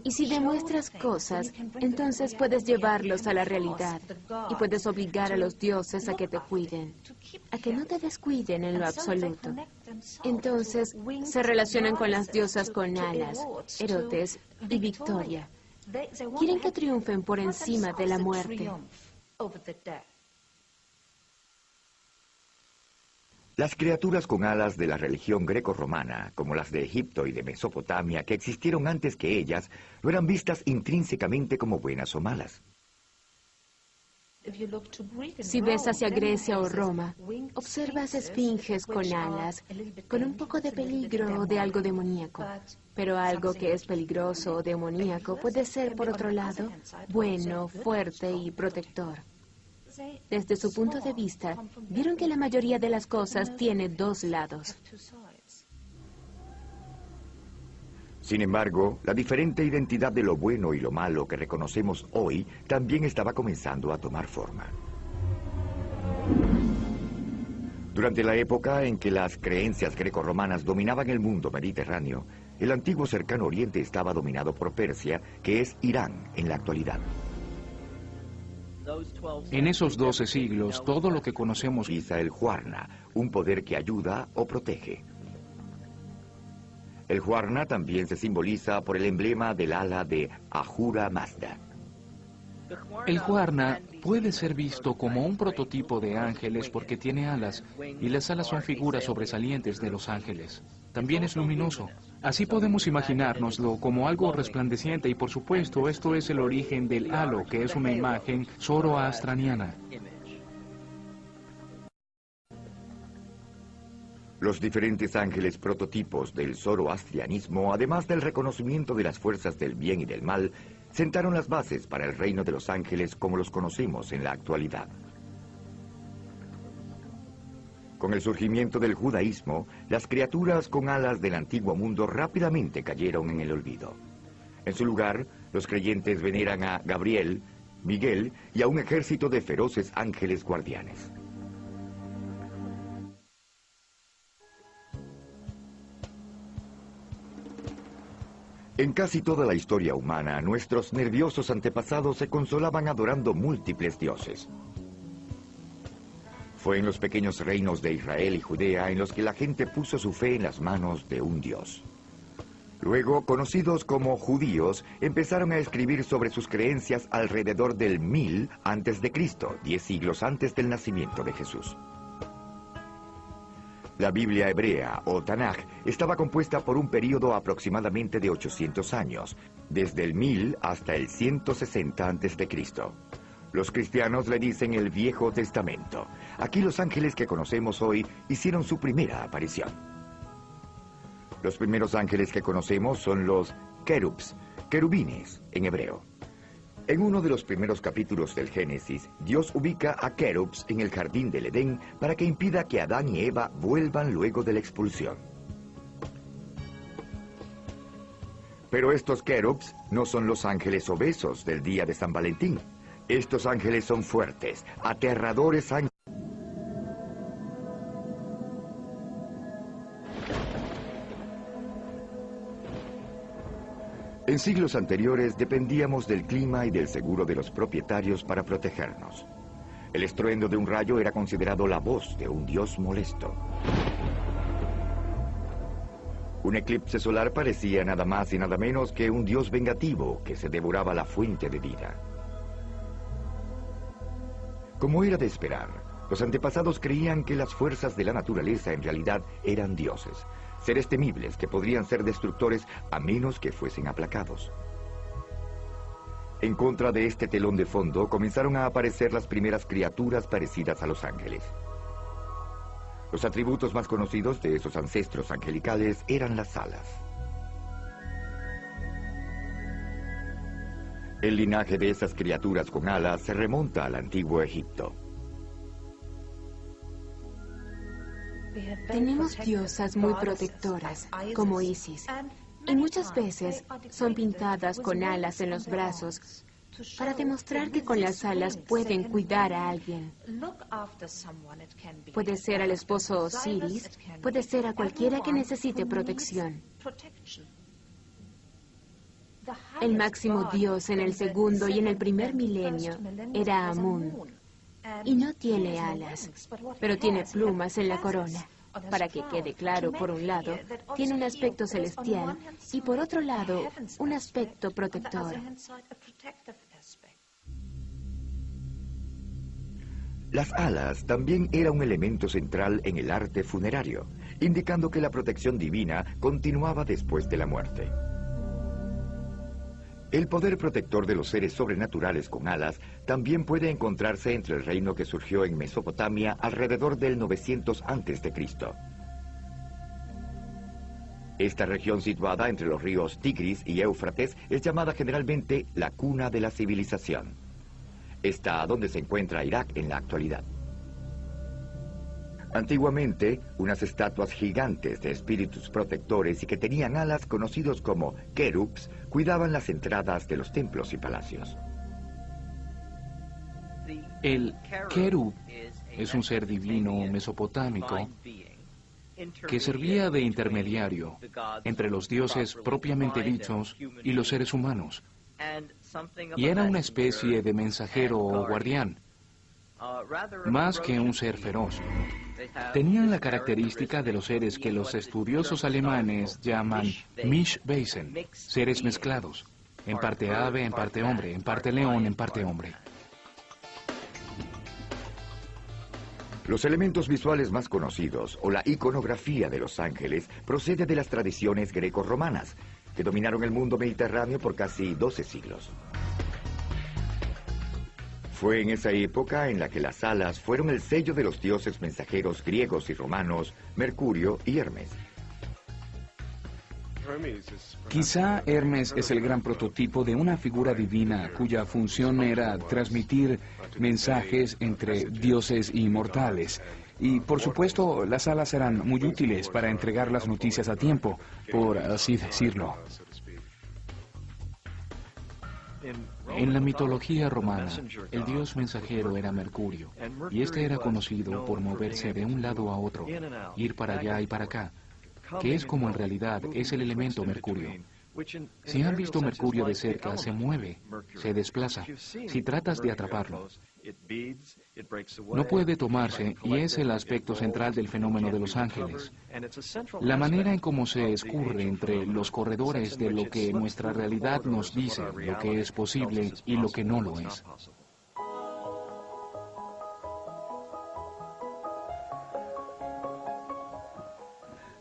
Speaker 2: Y si demuestras cosas, entonces puedes llevarlos a la realidad y puedes obligar a los dioses a que te cuiden, a que no te descuiden en lo absoluto. Entonces se relacionan con las diosas con alas, Erotes y Victoria. Quieren que triunfen por encima de la muerte.
Speaker 1: Las criaturas con alas de la religión greco-romana, como las de Egipto y de Mesopotamia, que existieron antes que ellas, no eran vistas intrínsecamente como buenas o malas.
Speaker 2: Si ves hacia Grecia o Roma, observas esfinges con alas, con un poco de peligro o de algo demoníaco. Pero algo que es peligroso o demoníaco puede ser, por otro lado, bueno, fuerte y protector. Desde su punto de vista, vieron que la mayoría de las cosas tiene dos lados.
Speaker 1: Sin embargo, la diferente identidad de lo bueno y lo malo que reconocemos hoy también estaba comenzando a tomar forma. Durante la época en que las creencias grecorromanas dominaban el mundo mediterráneo, el antiguo cercano oriente estaba dominado por Persia, que es Irán en la actualidad.
Speaker 3: En esos 12 siglos, todo lo que conocemos
Speaker 1: Utiliza el Huarna, un poder que ayuda o protege. El Huarna también se simboliza por el emblema del ala de Ahura Mazda.
Speaker 3: El Huarna puede ser visto como un prototipo de ángeles porque tiene alas, y las alas son figuras sobresalientes de los ángeles. También es luminoso. Así podemos imaginárnoslo como algo resplandeciente, y por supuesto esto es el origen del halo, que es una imagen zoroastraniana.
Speaker 1: Los diferentes ángeles prototipos del zoroastrianismo, además del reconocimiento de las fuerzas del bien y del mal, sentaron las bases para el reino de los ángeles como los conocemos en la actualidad. Con el surgimiento del judaísmo, las criaturas con alas del antiguo mundo rápidamente cayeron en el olvido. En su lugar, los creyentes veneran a Gabriel, Miguel y a un ejército de feroces ángeles guardianes. En casi toda la historia humana, nuestros nerviosos antepasados se consolaban adorando múltiples dioses. Fue en los pequeños reinos de Israel y Judea en los que la gente puso su fe en las manos de un dios. Luego, conocidos como judíos, empezaron a escribir sobre sus creencias alrededor del 1000 a.C., 10 siglos antes del nacimiento de Jesús. La Biblia hebrea, o Tanaj, estaba compuesta por un período aproximadamente de 800 años, desde el 1000 hasta el 160 a.C. Los cristianos le dicen el Viejo Testamento. Aquí los ángeles que conocemos hoy hicieron su primera aparición. Los primeros ángeles que conocemos son los querubs, querubines en hebreo. En uno de los primeros capítulos del Génesis, Dios ubica a querubs en el jardín del Edén para que impida que Adán y Eva vuelvan luego de la expulsión. Pero estos querubs no son los ángeles obesos del día de San Valentín. Estos ángeles son fuertes, aterradores ángeles. En siglos anteriores dependíamos del clima y del seguro de los propietarios para protegernos. El estruendo de un rayo era considerado la voz de un dios molesto. Un eclipse solar parecía nada más y nada menos que un dios vengativo que se devoraba la fuente de vida. Como era de esperar, los antepasados creían que las fuerzas de la naturaleza en realidad eran dioses, seres temibles que podrían ser destructores a menos que fuesen aplacados. En contra de este telón de fondo comenzaron a aparecer las primeras criaturas parecidas a los ángeles. Los atributos más conocidos de esos ancestros angelicales eran las alas. El linaje de esas criaturas con alas se remonta al antiguo Egipto.
Speaker 2: Tenemos diosas muy protectoras, como Isis, y muchas veces son pintadas con alas en los brazos para demostrar que con las alas pueden cuidar a alguien. Puede ser al esposo Osiris, puede ser a cualquiera que necesite protección. El máximo dios en el segundo y en el primer milenio era Amún, y no tiene alas, pero tiene plumas en la corona. Para que quede claro, por un lado, tiene un aspecto celestial y por otro lado, un aspecto protector.
Speaker 1: Las alas también era un elemento central en el arte funerario, indicando que la protección divina continuaba después de la muerte. El poder protector de los seres sobrenaturales con alas también puede encontrarse entre el reino que surgió en Mesopotamia alrededor del 900 a.C. Esta región situada entre los ríos Tigris y Éufrates es llamada generalmente la cuna de la civilización. Está donde se encuentra Irak en la actualidad. Antiguamente, unas estatuas gigantes de espíritus protectores y que tenían alas conocidos como querubs cuidaban las entradas de los templos y palacios.
Speaker 3: El querub es un ser divino mesopotámico que servía de intermediario entre los dioses propiamente dichos y los seres humanos, y era una especie de mensajero o guardián, más que un ser feroz. Tenían la característica de los seres que los estudiosos alemanes llaman Mischwesen, seres mezclados, en parte ave, en parte hombre, en parte león, en parte hombre.
Speaker 1: Los elementos visuales más conocidos, o la iconografía de los ángeles, procede de las tradiciones greco-romanas, que dominaron el mundo mediterráneo por casi 12 siglos. Fue en esa época en la que las alas fueron el sello de los dioses mensajeros griegos y romanos, Mercurio y Hermes.
Speaker 6: Quizá Hermes es el gran prototipo de una figura divina cuya función era transmitir mensajes entre dioses y mortales. Y por supuesto, las alas eran muy útiles para entregar las noticias a tiempo, por así decirlo.
Speaker 3: En la mitología romana, el dios mensajero era Mercurio, y este era conocido por moverse de un lado a otro, ir para allá y para acá, que es como en realidad es el elemento Mercurio. Si han visto Mercurio de cerca, se mueve, se desplaza. Si tratas de atraparlo, no puede tomarse, y es el aspecto central del fenómeno de los ángeles. La manera en cómo se escurre entre los corredores de lo que nuestra realidad nos dice, lo que es posible y lo que no lo es.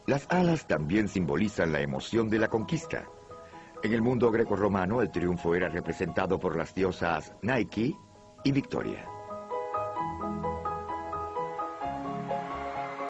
Speaker 1: Las alas también simbolizan la emoción de la conquista. En el mundo grecorromano, el triunfo era representado por las diosas Nike y Victoria.